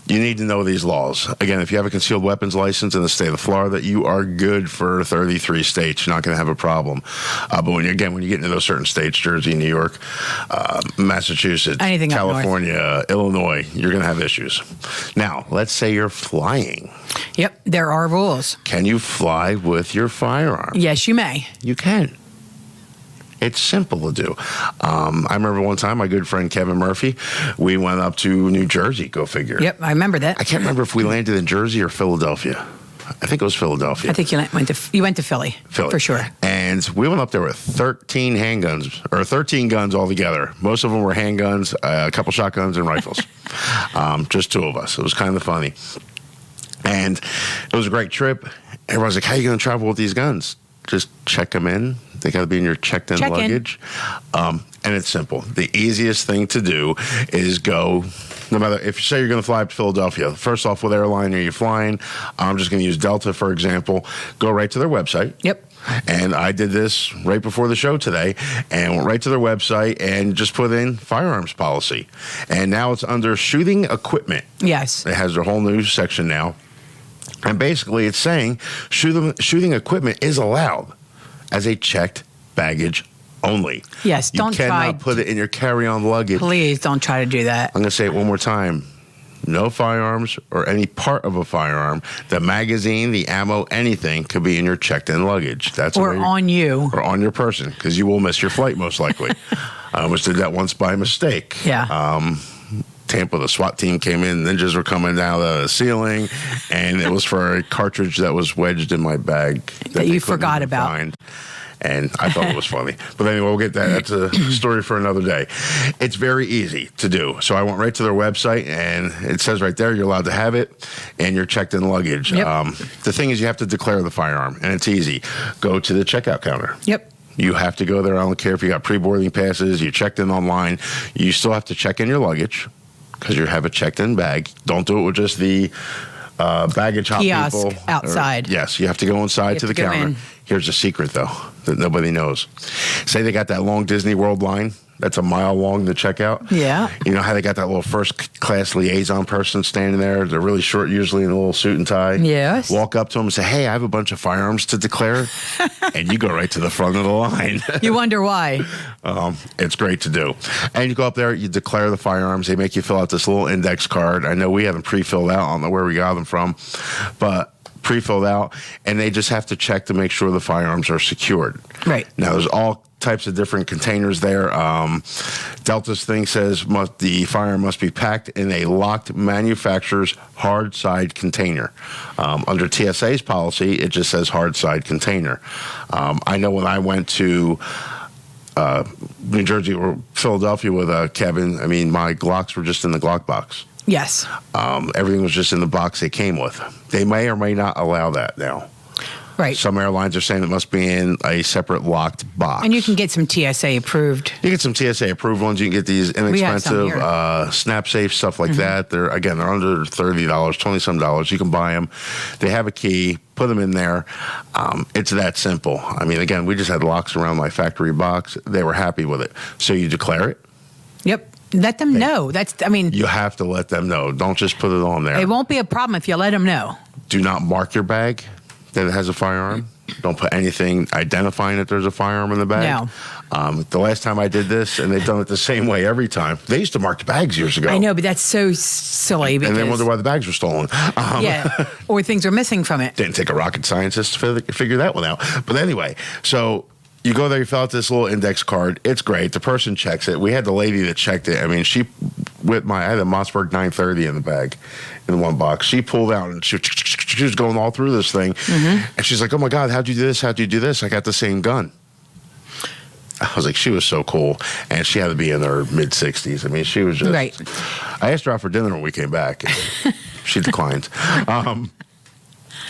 [SPEAKER 1] You need to know these laws. Again, if you have a concealed weapons license in the state of Florida, you are good for 33 states. You're not going to have a problem. But when you get into those certain states, Jersey, New York, Massachusetts, California, Illinois, you're going to have issues. Now, let's say you're flying.
[SPEAKER 2] Yep, there are rules.
[SPEAKER 1] Can you fly with your firearm?
[SPEAKER 2] Yes, you may.
[SPEAKER 1] You can. It's simple to do. I remember one time, my good friend Kevin Murphy, we went up to New Jersey, go figure.
[SPEAKER 2] Yep, I remember that.
[SPEAKER 1] I can't remember if we landed in Jersey or Philadelphia. I think it was Philadelphia.
[SPEAKER 2] I think you went to Philly, for sure.
[SPEAKER 1] And we went up there with 13 handguns, or 13 guns altogether. Most of them were handguns, a couple shotguns, and rifles. Just two of us. It was kind of funny. And it was a great trip. Everyone's like, how are you going to travel with these guns? Just check them in. They got to be in your checked-in luggage. And it's simple. The easiest thing to do is go, no matter, if you say you're going to fly up to Philadelphia, first off, what airline are you flying? I'm just going to use Delta, for example. Go right to their website.
[SPEAKER 2] Yep.
[SPEAKER 1] And I did this right before the show today and went right to their website and just put in firearms policy. And now it's under shooting equipment.
[SPEAKER 2] Yes.
[SPEAKER 1] It has their whole new section now. And basically it's saying shooting equipment is allowed as a checked baggage only.
[SPEAKER 2] Yes, don't try.
[SPEAKER 1] You cannot put it in your carry-on luggage.
[SPEAKER 2] Please don't try to do that.
[SPEAKER 1] I'm going to say it one more time. No firearms or any part of a firearm, the magazine, the ammo, anything could be in your checked-in luggage. That's
[SPEAKER 2] or on you.
[SPEAKER 1] Or on your person, because you will miss your flight most likely. I almost did that once by mistake.
[SPEAKER 2] Yeah.
[SPEAKER 1] Tampa, the SWAT team came in, ninjas were coming down the ceiling, and it was for a cartridge that was wedged in my bag.
[SPEAKER 2] That you forgot about.
[SPEAKER 1] Find. And I thought it was funny. But anyway, we'll get that. That's a story for another day. It's very easy to do. So I went right to their website, and it says right there you're allowed to have it, and you're checked in luggage.
[SPEAKER 2] Yep.
[SPEAKER 1] The thing is you have to declare the firearm, and it's easy. Go to the checkout counter.
[SPEAKER 2] Yep.
[SPEAKER 1] You have to go there. I don't care if you got pre-boarding passes, you checked in online. You still have to check in your luggage because you have a checked-in bag. Don't do it with just the baggage hop
[SPEAKER 2] kiosk
[SPEAKER 1] people
[SPEAKER 2] outside.
[SPEAKER 1] Yes, you have to go inside to the counter.
[SPEAKER 2] In.
[SPEAKER 1] Here's a secret, though, that nobody knows. Say they got that long Disney World line. That's a mile long to check out.
[SPEAKER 2] Yeah.
[SPEAKER 1] You know how they got that little first-class liaison person standing there? They're really short, usually in a little suit and tie.
[SPEAKER 2] Yes.
[SPEAKER 1] Walk up to them and say, hey, I have a bunch of firearms to declare. And you go right to the front of the line.
[SPEAKER 2] You wonder why.
[SPEAKER 1] It's great to do. And you go up there, you declare the firearms. They make you fill out this little index card. I know we have them pre-filled out. I don't know where we got them from. But pre-filled out, and they just have to check to make sure the firearms are secured.
[SPEAKER 2] Right.
[SPEAKER 1] Now, there's all types of different containers there. Delta's thing says the firearm must be packed in a locked manufacturer's hard side container. Under TSA's policy, it just says hard side container. I know when I went to New Jersey or Philadelphia with Kevin, I mean, my Glocks were just in the Glock box.
[SPEAKER 2] Yes.
[SPEAKER 1] Everything was just in the box they came with. They may or may not allow that now.
[SPEAKER 2] Right.
[SPEAKER 1] Some airlines are saying it must be in a separate locked box.
[SPEAKER 2] And you can get some TSA approved.
[SPEAKER 1] You get some TSA approved ones. You can get these inexpensive snap safe stuff like that. They're under $30, $20-some. You can buy them. They have a key. Put them in there. It's that simple. I mean, again, we just had locks around my factory box. They were happy with it. So you declare it.
[SPEAKER 2] Yep. Let them know.
[SPEAKER 1] You have to let them know. Don't just put it on there.
[SPEAKER 2] It won't be a problem if you let them know.
[SPEAKER 1] Do not mark your bag that it has a firearm. Don't put anything identifying that there's a firearm in the bag.
[SPEAKER 2] No.
[SPEAKER 1] The last time I did this, and they've done it the same way every time. They used to mark the bags years ago.
[SPEAKER 2] I know, but that's so silly.
[SPEAKER 1] And they wonder why the bags were stolen.
[SPEAKER 2] Yeah, or things are missing from it.
[SPEAKER 1] Didn't take a rocket scientist to figure that one out. But anyway, so you go there, you fill out this little index card. It's great. The person checks it. We had the lady that checked it. I mean, I had a Mossberg 930 in the bag, in one box. She pulled out and she was going all through this thing. And she's like, oh my God, how'd you do this? How'd you do this? I got the same gun. I was like, she was so cool. And she had to be in her mid-60s. I mean, she was just...
[SPEAKER 2] Right.
[SPEAKER 1] I asked her out for dinner when we came back. And she declined.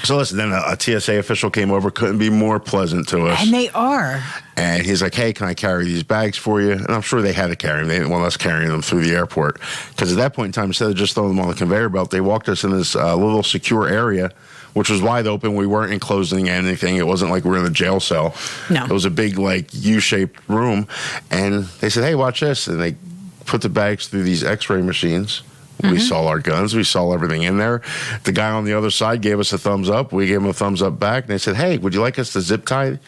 [SPEAKER 1] So listen, then a TSA official came over, couldn't be more pleasant to us.
[SPEAKER 2] And they are.
[SPEAKER 1] And he's like, hey, can I carry these bags for you? And I'm sure they had to carry them. They didn't want us carrying them through the airport. Because at that point in time, instead of just throwing them on the conveyor belt, they walked us in this little secure area, which was wide open. We weren't enclosing anything. It wasn't like we were in a jail cell.
[SPEAKER 2] No.
[SPEAKER 1] It was a big, like, U-shaped room. And they said, hey, watch this. And they put the bags through these X-ray machines. We saw our guns. We saw everything in there. The guy on the other side gave us a thumbs up. We gave him a thumbs up back. And they said, hey, would you like us to zip tie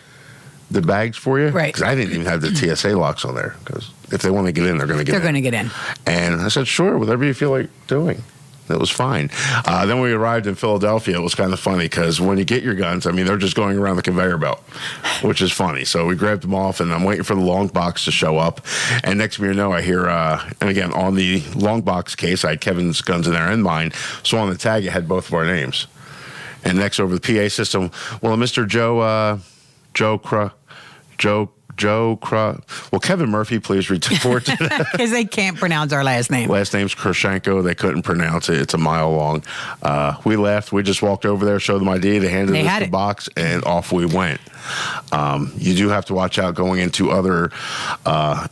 [SPEAKER 1] the bags for you?
[SPEAKER 2] Right.
[SPEAKER 1] Because I didn't even have the TSA locks on there. Because if they want to get in, they're going to get in.
[SPEAKER 2] They're going to get in.
[SPEAKER 1] And I said, sure, whatever you feel like doing. It was fine. Then we arrived in Philadelphia. It was kind of funny because when you get your guns, I mean, they're just going around the conveyor belt, which is funny. So we grabbed them off, and I'm waiting for the long box to show up. And next thing you know, I hear, and again, on the long box case, I had Kevin's guns in there and mine. So on the tag, it had both of our names. And next over the PA system, well, Mr. Well, Kevin Murphy, please report to that.
[SPEAKER 2] Because they can't pronounce our last name.
[SPEAKER 1] Last name's Krashenko. They couldn't pronounce it. It's a mile long. We left. We just walked over there, showed them ID. They handed us the box, and off we went. You do have to watch out going into other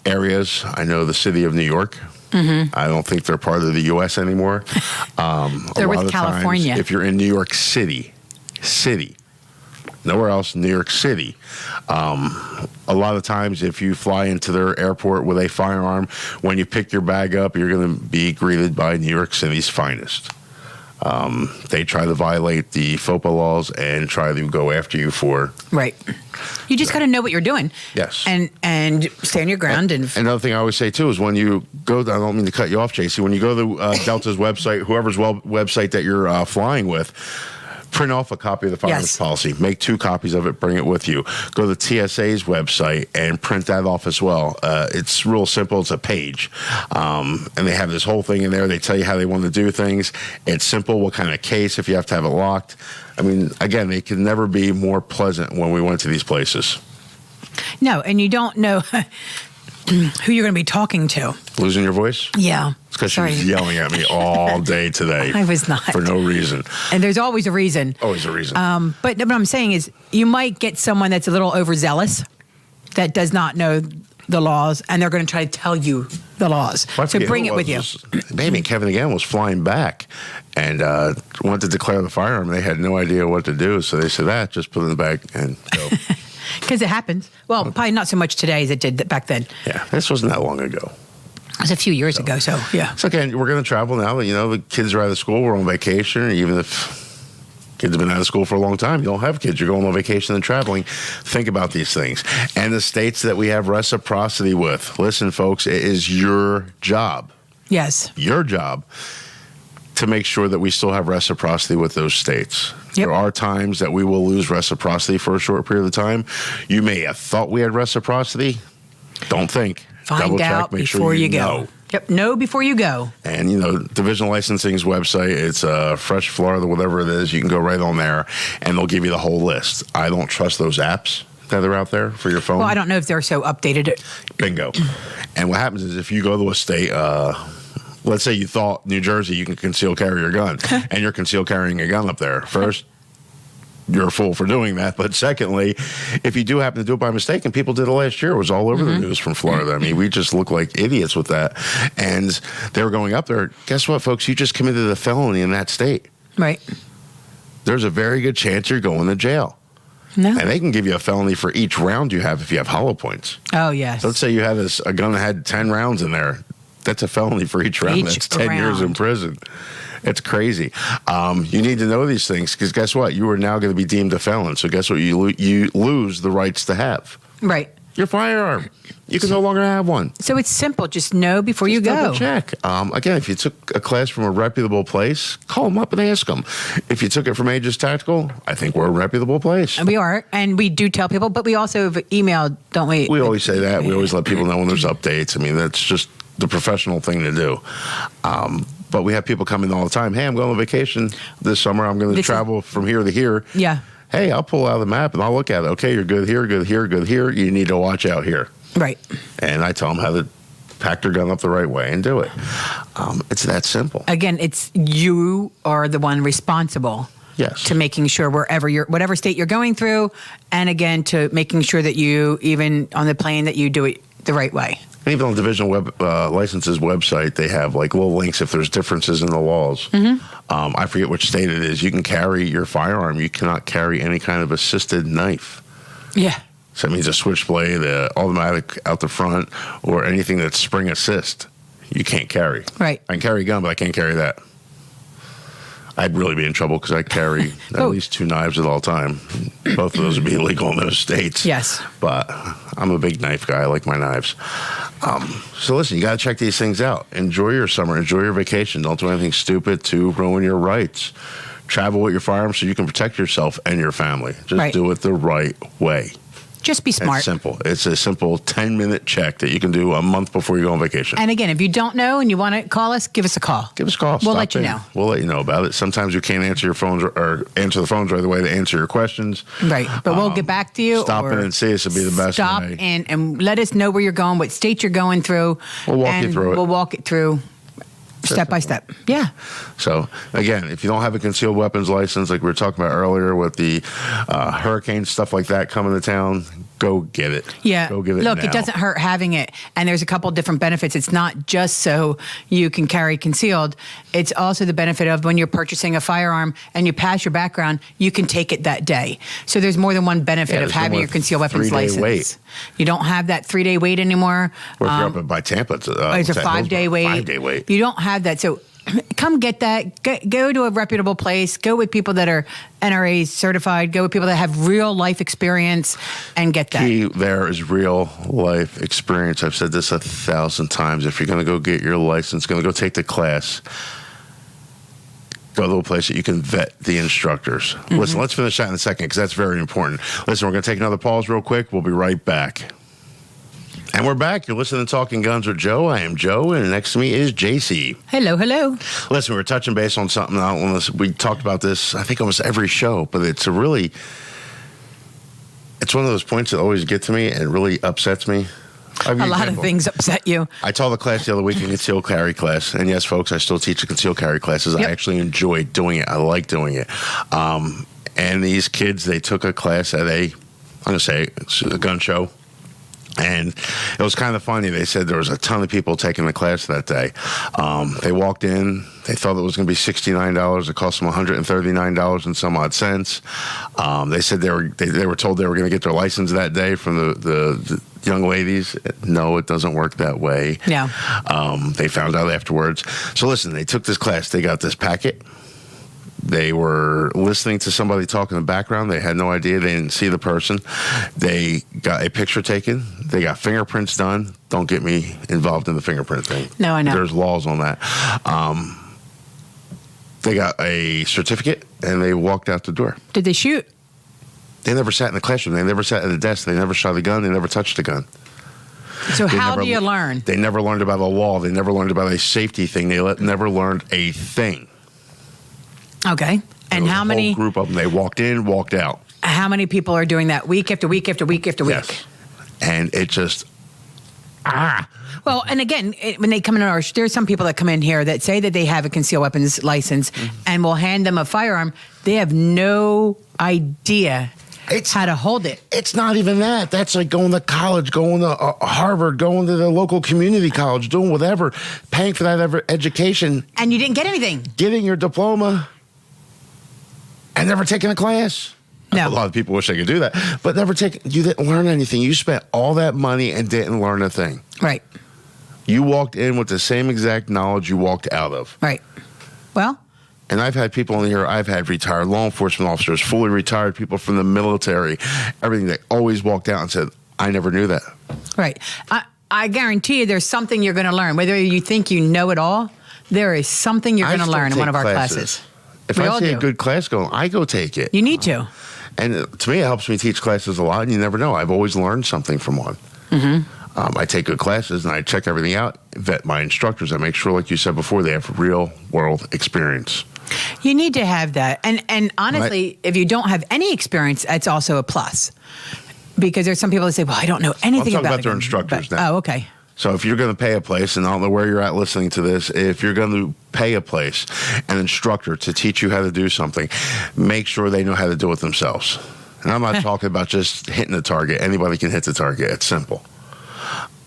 [SPEAKER 1] areas. I know the city of New York. I don't think they're part of the U.S. anymore.
[SPEAKER 2] They're with California.
[SPEAKER 1] Times, if you're in New York City, nowhere else, New York City. A lot of times, if you fly into their airport with a firearm, when you pick your bag up, you're going to be greeted by New York City's finest. They try to violate the FOPA laws and try to go after you for...
[SPEAKER 2] Right. You just got to know what you're doing.
[SPEAKER 1] Yes.
[SPEAKER 2] And stand your ground. And
[SPEAKER 1] another thing I always say, too, is when you go... I don't mean to cut you off, JC. When you go to Delta's website, whoever's website that you're flying with, print off a copy of the firearms policy. Make 2 copies of it. Bring it with you. Go to TSA's website and print that off as well. It's real simple. It's a page. And they have this whole thing in there. They tell you how they want to do things. It's simple. What kind of case, if you have to have it locked. I mean, again, they can never be more pleasant when we went to these places.
[SPEAKER 2] No, and you don't know who you're going to be talking to.
[SPEAKER 1] Losing your voice?
[SPEAKER 2] Yeah.
[SPEAKER 1] It's because she was yelling at me all day today.
[SPEAKER 2] I was not.
[SPEAKER 1] For no reason.
[SPEAKER 2] And there's always a reason.
[SPEAKER 1] Always a reason.
[SPEAKER 2] But what I'm saying is you might get someone that's a little overzealous that does not know the laws, and they're going to try to tell you the laws. So bring it with you.
[SPEAKER 1] Maybe Kevin again was flying back and wanted to declare the firearm. They had no idea what to do. So they said, just put it in the bag and go.
[SPEAKER 2] Because it happens. Well, probably not so much today as it did back then.
[SPEAKER 1] Yeah, this wasn't that long ago.
[SPEAKER 2] It was a few years ago, so yeah.
[SPEAKER 1] So again, we're going to travel now. You know, the kids are out of school. We're on vacation. Even if kids have been out of school for a long time, you don't have kids. You're going on vacation and traveling. Think about these things. And the states that we have reciprocity with. Listen, folks, it is your job.
[SPEAKER 2] Yes.
[SPEAKER 1] Your job to make sure that we still have reciprocity with those states.
[SPEAKER 2] Yep.
[SPEAKER 1] There are times that we will lose reciprocity for a short period of time. You may have thought we had reciprocity. Don't think.
[SPEAKER 2] Find
[SPEAKER 1] Double check,
[SPEAKER 2] out
[SPEAKER 1] make
[SPEAKER 2] before
[SPEAKER 1] sure
[SPEAKER 2] you
[SPEAKER 1] know.
[SPEAKER 2] go. Yep, know before you go.
[SPEAKER 1] And, you know, Division Licensing's website, it's Fresh Florida, whatever it is. You can go right on there, and they'll give you the whole list. I don't trust those apps that are out there for your phone.
[SPEAKER 2] Well, I don't know if they're so updated.
[SPEAKER 1] Bingo. And what happens is if you go to a state... let's say you thought New Jersey, you can conceal carry your gun, and you're conceal carrying a gun up there. First, you're a fool for doing that. But secondly, if you do happen to do it by mistake, and people did it last year, it was all over the news from Florida. I mean, we just look like idiots with that. And they were going up there. Guess what, folks? You just committed a felony in that state.
[SPEAKER 2] Right.
[SPEAKER 1] There's a very good chance you're going to jail.
[SPEAKER 2] No.
[SPEAKER 1] And they can give you a felony for each round you have if you have hollow points.
[SPEAKER 2] Oh, yes.
[SPEAKER 1] So let's say you had a gun that had 10 rounds in there. That's a felony for each round. That's 10 years in prison. It's crazy. You need to know these things because guess what? You are now going to be deemed a felon. So guess what? You lose the rights to have.
[SPEAKER 2] Right.
[SPEAKER 1] Your firearm. You can no longer have one.
[SPEAKER 2] So it's simple. Just know before you go.
[SPEAKER 1] Double check. Again, if you took a class from a reputable place, call them up and ask them. If you took it from Aegis Tactical, I think we're a reputable place.
[SPEAKER 2] And we are. And we do tell people, but we also have emailed, don't we?
[SPEAKER 1] We always say that. We always let people know when there's updates. I mean, that's just the professional thing to do. But we have people come in all the time. Hey, I'm going on vacation this summer. I'm going to travel from here to here.
[SPEAKER 2] Yeah.
[SPEAKER 1] Hey, I'll pull out the map and I'll look at it. Okay, you're good here, good here, good here. You need to watch out here.
[SPEAKER 2] Right.
[SPEAKER 1] And I tell them how to pack their gun up the right way and do it. It's that simple.
[SPEAKER 2] Again, it's you are the one responsible.
[SPEAKER 1] Yes.
[SPEAKER 2] To making sure whatever state you're going through, and again, to making sure that you, even on the plane, that you do it the right way.
[SPEAKER 1] And even on the Division Licenses website, they have like little links if there's differences in the laws. I forget which state it is. You can carry your firearm. You cannot carry any kind of assisted knife.
[SPEAKER 2] Yeah.
[SPEAKER 1] So that means a switchblade, automatic out the front, or anything that's spring assist. You can't carry.
[SPEAKER 2] Right.
[SPEAKER 1] I can carry a gun, but I can't carry that. I'd really be in trouble because I carry at least 2 knives at all time. Both of those would be illegal in those states.
[SPEAKER 2] Yes.
[SPEAKER 1] But I'm a big knife guy. I like my knives. So listen, you got to check these things out. Enjoy your summer. Enjoy your vacation. Don't do anything stupid to ruin your rights. Travel with your firearms so you can protect yourself and your family. Just do it the right way.
[SPEAKER 2] Just be smart.
[SPEAKER 1] It's simple. It's a simple 10-minute check that you can do a month before you go on vacation.
[SPEAKER 2] And again, if you don't know and you want to call us, give us a call.
[SPEAKER 1] Give us a call.
[SPEAKER 2] We'll let you know.
[SPEAKER 1] We'll let you know about it. Sometimes you can't answer your phones or answer the phones right away to answer your questions.
[SPEAKER 2] Right. But we'll get back to you.
[SPEAKER 1] Stop in and see us would be the best
[SPEAKER 2] Stop
[SPEAKER 1] way.
[SPEAKER 2] and let us know where you're going, what state you're going through.
[SPEAKER 1] We'll walk you through it.
[SPEAKER 2] We'll walk it through. Step by step. Yeah.
[SPEAKER 1] So, again, if you don't have a concealed weapons license, like we were talking about earlier with the hurricane, stuff like that coming to town, go get it.
[SPEAKER 2] Yeah.
[SPEAKER 1] Go get it
[SPEAKER 2] Look,
[SPEAKER 1] now.
[SPEAKER 2] it doesn't hurt having it. And there's a couple different benefits. It's not just so you can carry concealed. It's also the benefit of when you're purchasing a firearm and you pass your background, you can take it that day. So there's more than one benefit of having your concealed weapons license.
[SPEAKER 1] Wait.
[SPEAKER 2] You don't have that 3-day wait anymore.
[SPEAKER 1] Or if you're up by Tampa, it's
[SPEAKER 2] a 5-day wait.
[SPEAKER 1] 5-day wait.
[SPEAKER 2] You don't have that. So come get that. Go to a reputable place. Go with people that are NRA certified. Go with people that have real life experience and get that.
[SPEAKER 1] Key there is real life experience. I've said this 1,000 times. If you're going to go get your license, going to go take the class, go to a place that you can vet the instructors. Listen, let's finish that in a second because that's very important. Listen, we're going to take another pause real quick. We'll be right back. And we're back. You're listening to Talking Guns with Joe. I am Joe, and next to me is JC.
[SPEAKER 2] Hello, hello.
[SPEAKER 1] Listen, we're touching base on something. We talked about this, I think, almost every show, but it's one of those points that always get to me and really upsets me.
[SPEAKER 2] A lot of things upset you.
[SPEAKER 1] I taught the class the other week, a concealed carry class. And yes, folks, I still teach the concealed carry classes. Yep. I actually enjoy doing it. I like doing it. And these kids, they took a class at I'm going to say, it's a gun show. And it was kind of funny. They said there was a ton of people taking the class that day. They walked in. They thought it was going to be $69. It cost them $139 and some odd cents. They said they were told they were going to get their license that day from the young ladies. No, it doesn't work that way.
[SPEAKER 2] Yeah.
[SPEAKER 1] They found out afterwards. So listen, they took this class. They got this packet. They were listening to somebody talk in the background. They had no idea. They didn't see the person. They got a picture taken. They got fingerprints done. Don't get me involved in the fingerprint thing.
[SPEAKER 2] No, I know.
[SPEAKER 1] There's laws on that. They got a certificate, and they walked out the door.
[SPEAKER 2] Did they shoot?
[SPEAKER 1] They never sat in the classroom. They never sat at a desk. They never shot a gun. They never touched a gun.
[SPEAKER 2] So how do you learn?
[SPEAKER 1] They never learned about a law. They never learned about a safety thing. They never learned a thing.
[SPEAKER 2] Okay. And how many?
[SPEAKER 1] A whole group of them. They walked in, walked out.
[SPEAKER 2] How many people are doing that week after week after week after week?
[SPEAKER 1] Yes. And it just,
[SPEAKER 2] Well, and again, when they come in there's some people that come in here that say that they have a concealed weapons license and we'll hand them a firearm. They have no idea how to hold it.
[SPEAKER 1] It's not even that. That's like going to college, going to Harvard, going to the local community college, doing whatever, paying for that education.
[SPEAKER 2] And you didn't get anything.
[SPEAKER 1] Getting your diploma and never taking a class.
[SPEAKER 2] No.
[SPEAKER 1] A lot of people wish they could do that, but you didn't learn anything. You spent all that money and didn't learn a thing.
[SPEAKER 2] Right.
[SPEAKER 1] You walked in with the same exact knowledge you walked out of.
[SPEAKER 2] Right. Well.
[SPEAKER 1] And I've had people in here, I've had retired law enforcement officers, fully retired people from the military, everything that always walked out and said, I never knew that.
[SPEAKER 2] Right. I guarantee you there's something you're going to learn. Whether you think you know it all, there is something you're going to learn in one of our classes.
[SPEAKER 1] If I see a good class going, I go take it.
[SPEAKER 2] You need to.
[SPEAKER 1] And to me, it helps me teach classes a lot, and you never know. I've always learned something from one. I take good classes, and I check everything out, vet my instructors. I make sure, like you said before, they have real-world experience.
[SPEAKER 2] You need to have that. And honestly, if you don't have any experience, that's also a plus. Because there's some people that say, well, I don't know anything
[SPEAKER 1] about
[SPEAKER 2] it.
[SPEAKER 1] their instructors now.
[SPEAKER 2] Oh, okay.
[SPEAKER 1] So if you're going to pay a place, and I don't know where you're at listening to this, if you're going to pay a place, an instructor to teach you how to do something, make sure they know how to do it themselves. And I'm not talking about just hitting the target. Anybody can hit the target. It's simple.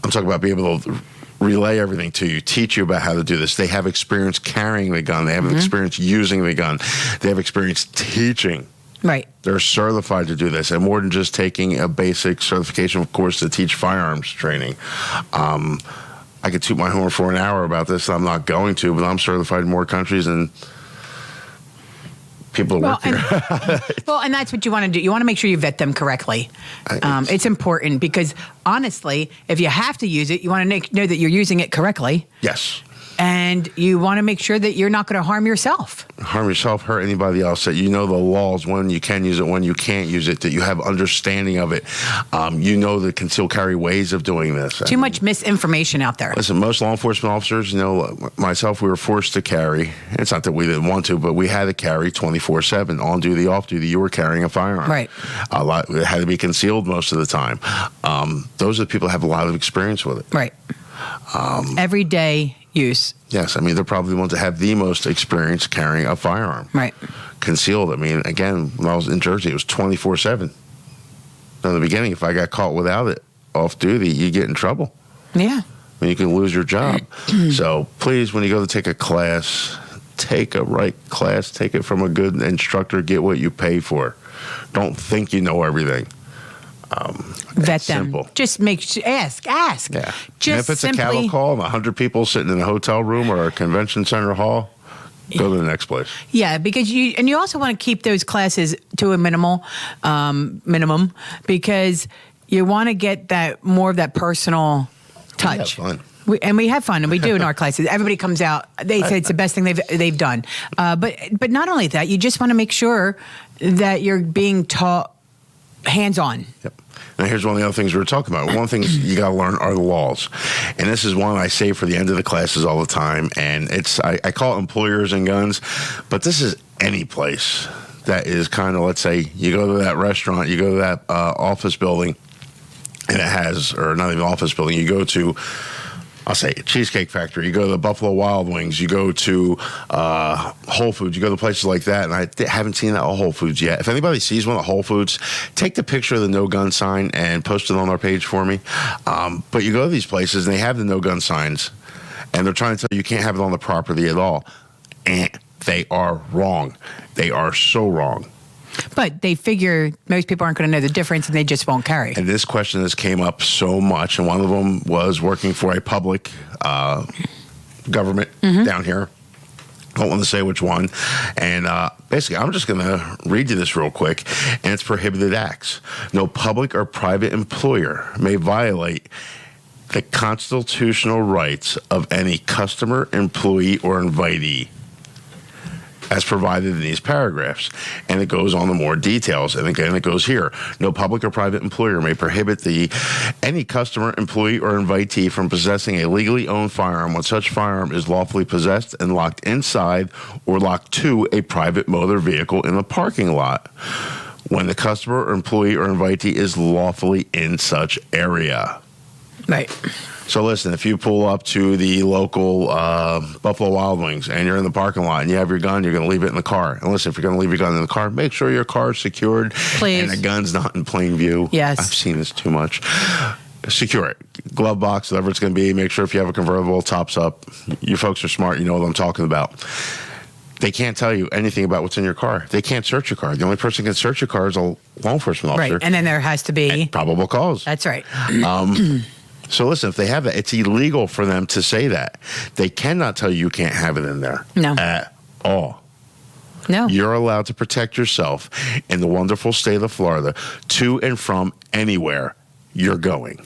[SPEAKER 1] I'm talking about being able to relay everything to you, teach you about how to do this. They have experience carrying the gun. They have experience using the gun. They have experience teaching.
[SPEAKER 2] Right.
[SPEAKER 1] They're certified to do this, and more than just taking a basic certification course to teach firearms training. I could toot my horn for an hour about this. I'm not going to, but I'm certified in more countries than people that work here.
[SPEAKER 2] Well, and that's what you want to do. You want to make sure you vet them correctly. It's important because, honestly, if you have to use it, you want to know that you're using it correctly.
[SPEAKER 1] Yes.
[SPEAKER 2] And you want to make sure that you're not going to harm yourself.
[SPEAKER 1] Harm yourself, hurt anybody else, that you know the laws, when you can use it, when you can't use it, that you have understanding of it. You know the concealed carry ways of doing this.
[SPEAKER 2] Too much misinformation out there.
[SPEAKER 1] Listen, most law enforcement officers, myself, we were forced to carry. It's not that we didn't want to, but we had to carry 24/7, on duty, off duty. You were carrying a firearm.
[SPEAKER 2] Right.
[SPEAKER 1] It had to be concealed most of the time. Those are the people who have a lot of experience with it.
[SPEAKER 2] Right. Everyday use.
[SPEAKER 1] Yes, I mean, they're probably the ones that have the most experience carrying a firearm.
[SPEAKER 2] Right.
[SPEAKER 1] Concealed. I mean, again, when I was in Jersey, it was 24/7. In the beginning, if I got caught without it off duty, you get in trouble.
[SPEAKER 2] Yeah.
[SPEAKER 1] I mean, you can lose your job. So please, when you go to take a class, take a right class. Take it from a good instructor. Get what you pay for. Don't think you know everything.
[SPEAKER 2] Vet them.
[SPEAKER 1] Simple.
[SPEAKER 2] Just ask.
[SPEAKER 1] Yeah.
[SPEAKER 2] Just
[SPEAKER 1] and if it's
[SPEAKER 2] simply,
[SPEAKER 1] a cattle call and 100 people sitting in a hotel room or a convention center hall, go to the next place.
[SPEAKER 2] Yeah, because you also want to keep those classes to a minimum, because you want to get more of that personal touch.
[SPEAKER 1] Yeah, fun.
[SPEAKER 2] We have fun, and we do in our classes. Everybody comes out. They say it's the best thing they've done. But not only that, you just want to make sure that you're being taught hands-on.
[SPEAKER 1] Yep. Now, here's one of the other things we were talking about. One of the things you got to learn are the laws. And this is one I say for the end of the classes all the time. And I call it employers and guns, but this is any place that is kind of, let's say, you go to that restaurant, you go to that office building, and it has, or not even office building, you go to, I'll say, Cheesecake Factory, you go to the Buffalo Wild Wings, you go to Whole Foods, you go to places like that, and I haven't seen that at Whole Foods yet. If anybody sees one at Whole Foods, take the picture of the no gun sign and post it on our page for me. But you go to these places, and they have the no gun signs, and they're trying to tell you can't have it on the property at all. And they are wrong. They are so wrong.
[SPEAKER 2] But they figure most people aren't going to know the difference, and they just won't carry.
[SPEAKER 1] And this question has came up so much, and one of them was working for a public government down here. I don't want to say which one. And basically, I'm just going to read you this real quick, and it's prohibited acts. No public or private employer may violate the constitutional rights of any customer, employee, or invitee, as provided in these paragraphs. And it goes on to more details. And again, it goes here. No public or private employer may prohibit any customer, employee, or invitee from possessing a legally owned firearm when such firearm is lawfully possessed and locked inside or locked to a private motor vehicle in a parking lot when the customer, or employee, or invitee is lawfully in such area.
[SPEAKER 2] Right.
[SPEAKER 1] So listen, if you pull up to the local Buffalo Wild Wings and you're in the parking lot and you have your gun, you're going to leave it in the car. And listen, if you're going to leave your gun in the car, make sure your car is secured.
[SPEAKER 2] Please.
[SPEAKER 1] And the gun's not in plain view.
[SPEAKER 2] Yes.
[SPEAKER 1] I've seen this too much. Secure it. Glove box, whatever it's going to be. Make sure if you have a convertible, tops up. You folks are smart. You know what I'm talking about. They can't tell you anything about what's in your car. They can't search your car. The only person who can search your car is a law enforcement officer.
[SPEAKER 2] Right. And then there has to be
[SPEAKER 1] probable cause.
[SPEAKER 2] That's right.
[SPEAKER 1] So listen, if they have that, it's illegal for them to say that. They cannot tell you can't have it in there.
[SPEAKER 2] No.
[SPEAKER 1] At all.
[SPEAKER 2] No.
[SPEAKER 1] You're allowed to protect yourself in the wonderful state of Florida to and from anywhere you're going.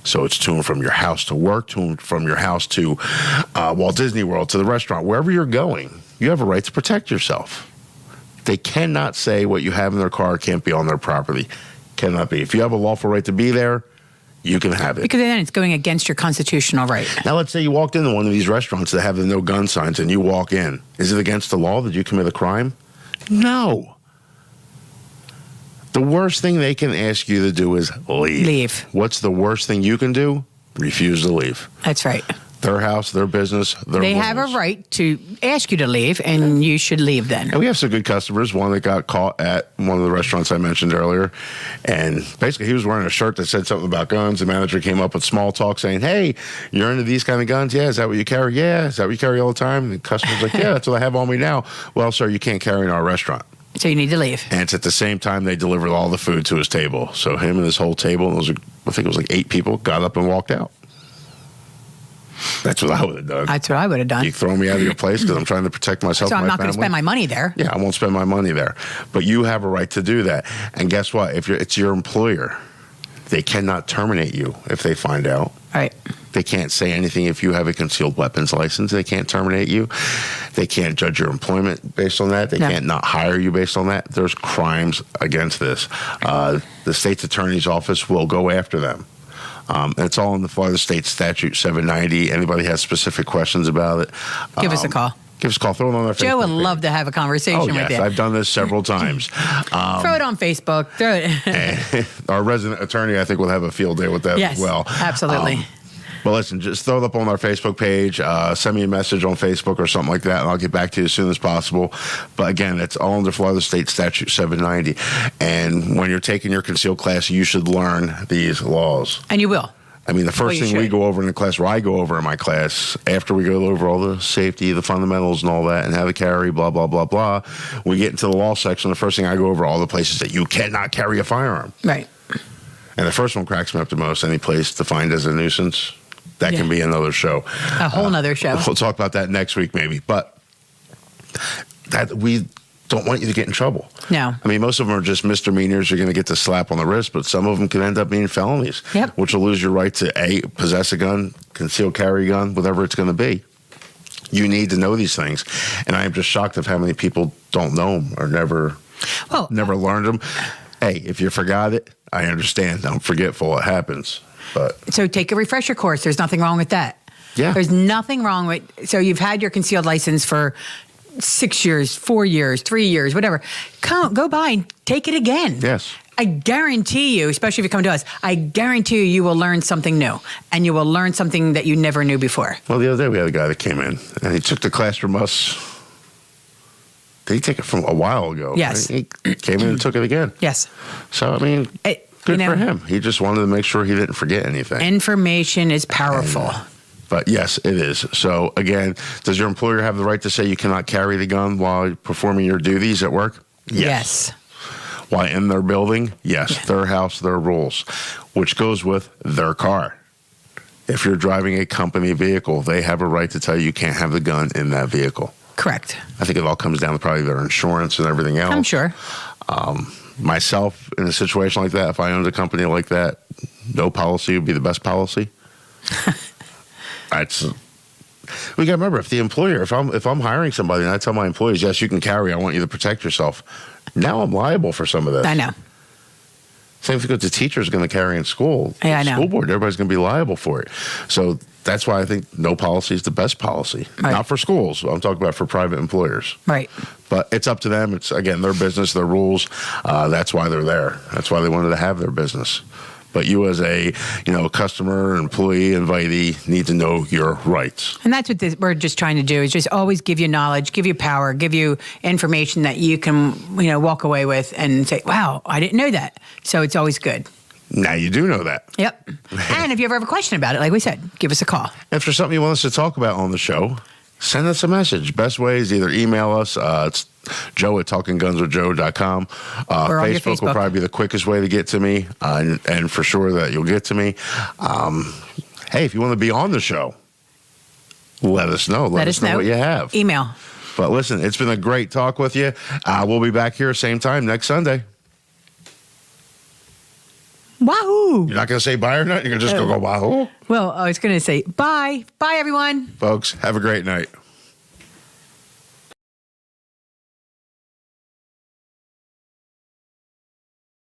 [SPEAKER 1] So it's to and from your house to work, to and from your house to Walt Disney World, to the restaurant, wherever you're going, you have a right to protect yourself. They cannot say what you have in their car can't be on their property. Cannot be. If you have a lawful right to be there, you can have it.
[SPEAKER 2] Because then it's going against your constitutional right.
[SPEAKER 1] Now, let's say you walked into one of these restaurants that have the no gun signs and you walk in. Is it against the law that you commit a crime? No. The worst thing they can ask you to do is leave. What's the worst thing you can do? Refuse to leave.
[SPEAKER 2] That's right.
[SPEAKER 1] Their house, their business, their
[SPEAKER 2] They
[SPEAKER 1] rules.
[SPEAKER 2] have a right to ask you to leave, and you should leave then.
[SPEAKER 1] And we have some good customers. One that got caught at one of the restaurants I mentioned earlier. And basically, he was wearing a shirt that said something about guns. The manager came up with small talk saying, hey, you're into these kind of guns? Yeah. Is that what you carry? Yeah. Is that what you carry all the time? And the customer's like, yeah, that's what I have on me now. Well, sir, you can't carry in our restaurant.
[SPEAKER 2] So you need to leave.
[SPEAKER 1] And it's at the same time they delivered all the food to his table. So him and his whole table, I think it was like 8 people, got up and walked out. That's what I would have done.
[SPEAKER 2] That's what I would have done.
[SPEAKER 1] You throw me out of your place because I'm trying to protect myself.
[SPEAKER 2] So I'm
[SPEAKER 1] and my
[SPEAKER 2] not going to
[SPEAKER 1] family.
[SPEAKER 2] spend my money there.
[SPEAKER 1] Yeah, I won't spend my money there. But you have a right to do that. And guess what? If it's your employer, they cannot terminate you if they find out.
[SPEAKER 2] Right.
[SPEAKER 1] They can't say anything if you have a concealed weapons license. They can't terminate you. They can't judge your employment based on that. They can't not hire you based on that. There's crimes against this. The state's attorney's office will go after them. It's all in the Florida State Statute 790. Anybody has specific questions about it,
[SPEAKER 2] give us a call.
[SPEAKER 1] Give us a call. Throw it on our Facebook
[SPEAKER 2] Joe would
[SPEAKER 1] page.
[SPEAKER 2] love to have a conversation with you.
[SPEAKER 1] I've done this several times.
[SPEAKER 2] Throw it on Facebook. Throw it.
[SPEAKER 1] Our resident attorney, I think, will have a field day with that as well.
[SPEAKER 2] Absolutely.
[SPEAKER 1] But listen, just throw it up on our Facebook page. Send me a message on Facebook or something like that, and I'll get back to you as soon as possible. But again, it's all under Florida State Statute 790. And when you're taking your concealed class, you should learn these laws.
[SPEAKER 2] And you will.
[SPEAKER 1] I mean, the first thing we go over in the class, or I go over in my class, after we go over all the safety, the fundamentals and all that, and how to carry, blah, blah, blah, blah, we get into the law section. The first thing I go over all the places that you cannot carry a firearm.
[SPEAKER 2] Right.
[SPEAKER 1] And the first one cracks me up the most. Any place defined as a nuisance. That can be another show.
[SPEAKER 2] A whole nother show.
[SPEAKER 1] We'll talk about that next week, maybe. But that we don't want you to get in trouble.
[SPEAKER 2] No.
[SPEAKER 1] I mean, most of them are just misdemeanors. You're going to get the slap on the wrist, but some of them can end up being felonies, which will lose your right to possess a gun, concealed carry a gun, whatever it's going to be. You need to know these things. And I am just shocked of how many people don't know them or never learned them. Hey, if you forgot it, I understand. I'm forgetful. It happens. But
[SPEAKER 2] so take a refresher course. There's nothing wrong with that.
[SPEAKER 1] Yeah.
[SPEAKER 2] There's nothing wrong with, so you've had your concealed license for 6 years, 4 years, 3 years, whatever. Go by and take it again.
[SPEAKER 1] Yes.
[SPEAKER 2] I guarantee you, especially if you come to us, I guarantee you will learn something new. And you will learn something that you never knew before.
[SPEAKER 1] Well, the other day we had a guy that came in and he took the class from us. Did he take it from a while ago?
[SPEAKER 2] Yes.
[SPEAKER 1] He came in and took it again.
[SPEAKER 2] Yes.
[SPEAKER 1] So, I mean, good for him. He just wanted to make sure he didn't forget anything.
[SPEAKER 2] Information is powerful.
[SPEAKER 1] But yes, it is. So again, does your employer have the right to say you cannot carry the gun while performing your duties at work?
[SPEAKER 2] Yes.
[SPEAKER 1] While in their building? Yes. Their house, their rules, which goes with their car. If you're driving a company vehicle, they have a right to tell you can't have the gun in that vehicle.
[SPEAKER 2] Correct.
[SPEAKER 1] I think it all comes down to probably their insurance and everything else.
[SPEAKER 2] I'm sure.
[SPEAKER 1] Myself, in a situation like that, if I owned a company like that, no policy would be the best policy. We got to remember, if the employer, if I'm hiring somebody and I tell my employees, yes, you can carry, I want you to protect yourself. Now I'm liable for some of this.
[SPEAKER 2] I know.
[SPEAKER 1] Same thing with the teacher's going to carry in school.
[SPEAKER 2] Yeah, I know.
[SPEAKER 1] School board, everybody's going to be liable for it. So that's why I think no policy is the best policy.
[SPEAKER 2] Right.
[SPEAKER 1] Not for schools. I'm talking about for private employers.
[SPEAKER 2] Right.
[SPEAKER 1] But it's up to them. It's, again, their business, their rules. That's why they're there. That's why they wanted to have their business. But you as a customer, employee, invitee need to know your rights.
[SPEAKER 2] And that's what we're just trying to do, is just always give you knowledge, give you power, give you information that you can walk away with and say, wow, I didn't know that. So it's always good.
[SPEAKER 1] Now you do know that.
[SPEAKER 2] Yep. And if you ever have a question about it, like we said, give us a call.
[SPEAKER 1] If there's something you want us to talk about on the show, send us a message. Best way is either email us. It's joe@talkinggunswithjoe.com. Facebook will probably be the quickest way to get to me, and for sure that you'll get to me. Hey, if you want to be on the show, let us know. Let us know what you have.
[SPEAKER 2] Email.
[SPEAKER 1] But listen, it's been a great talk with you. We'll be back here same time next Sunday.
[SPEAKER 2] Wahoo!
[SPEAKER 1] You're not going to say bye or not? You're going to just go wahoo?
[SPEAKER 2] Well, I was going to say bye. Bye, everyone.
[SPEAKER 1] Folks, have a great night.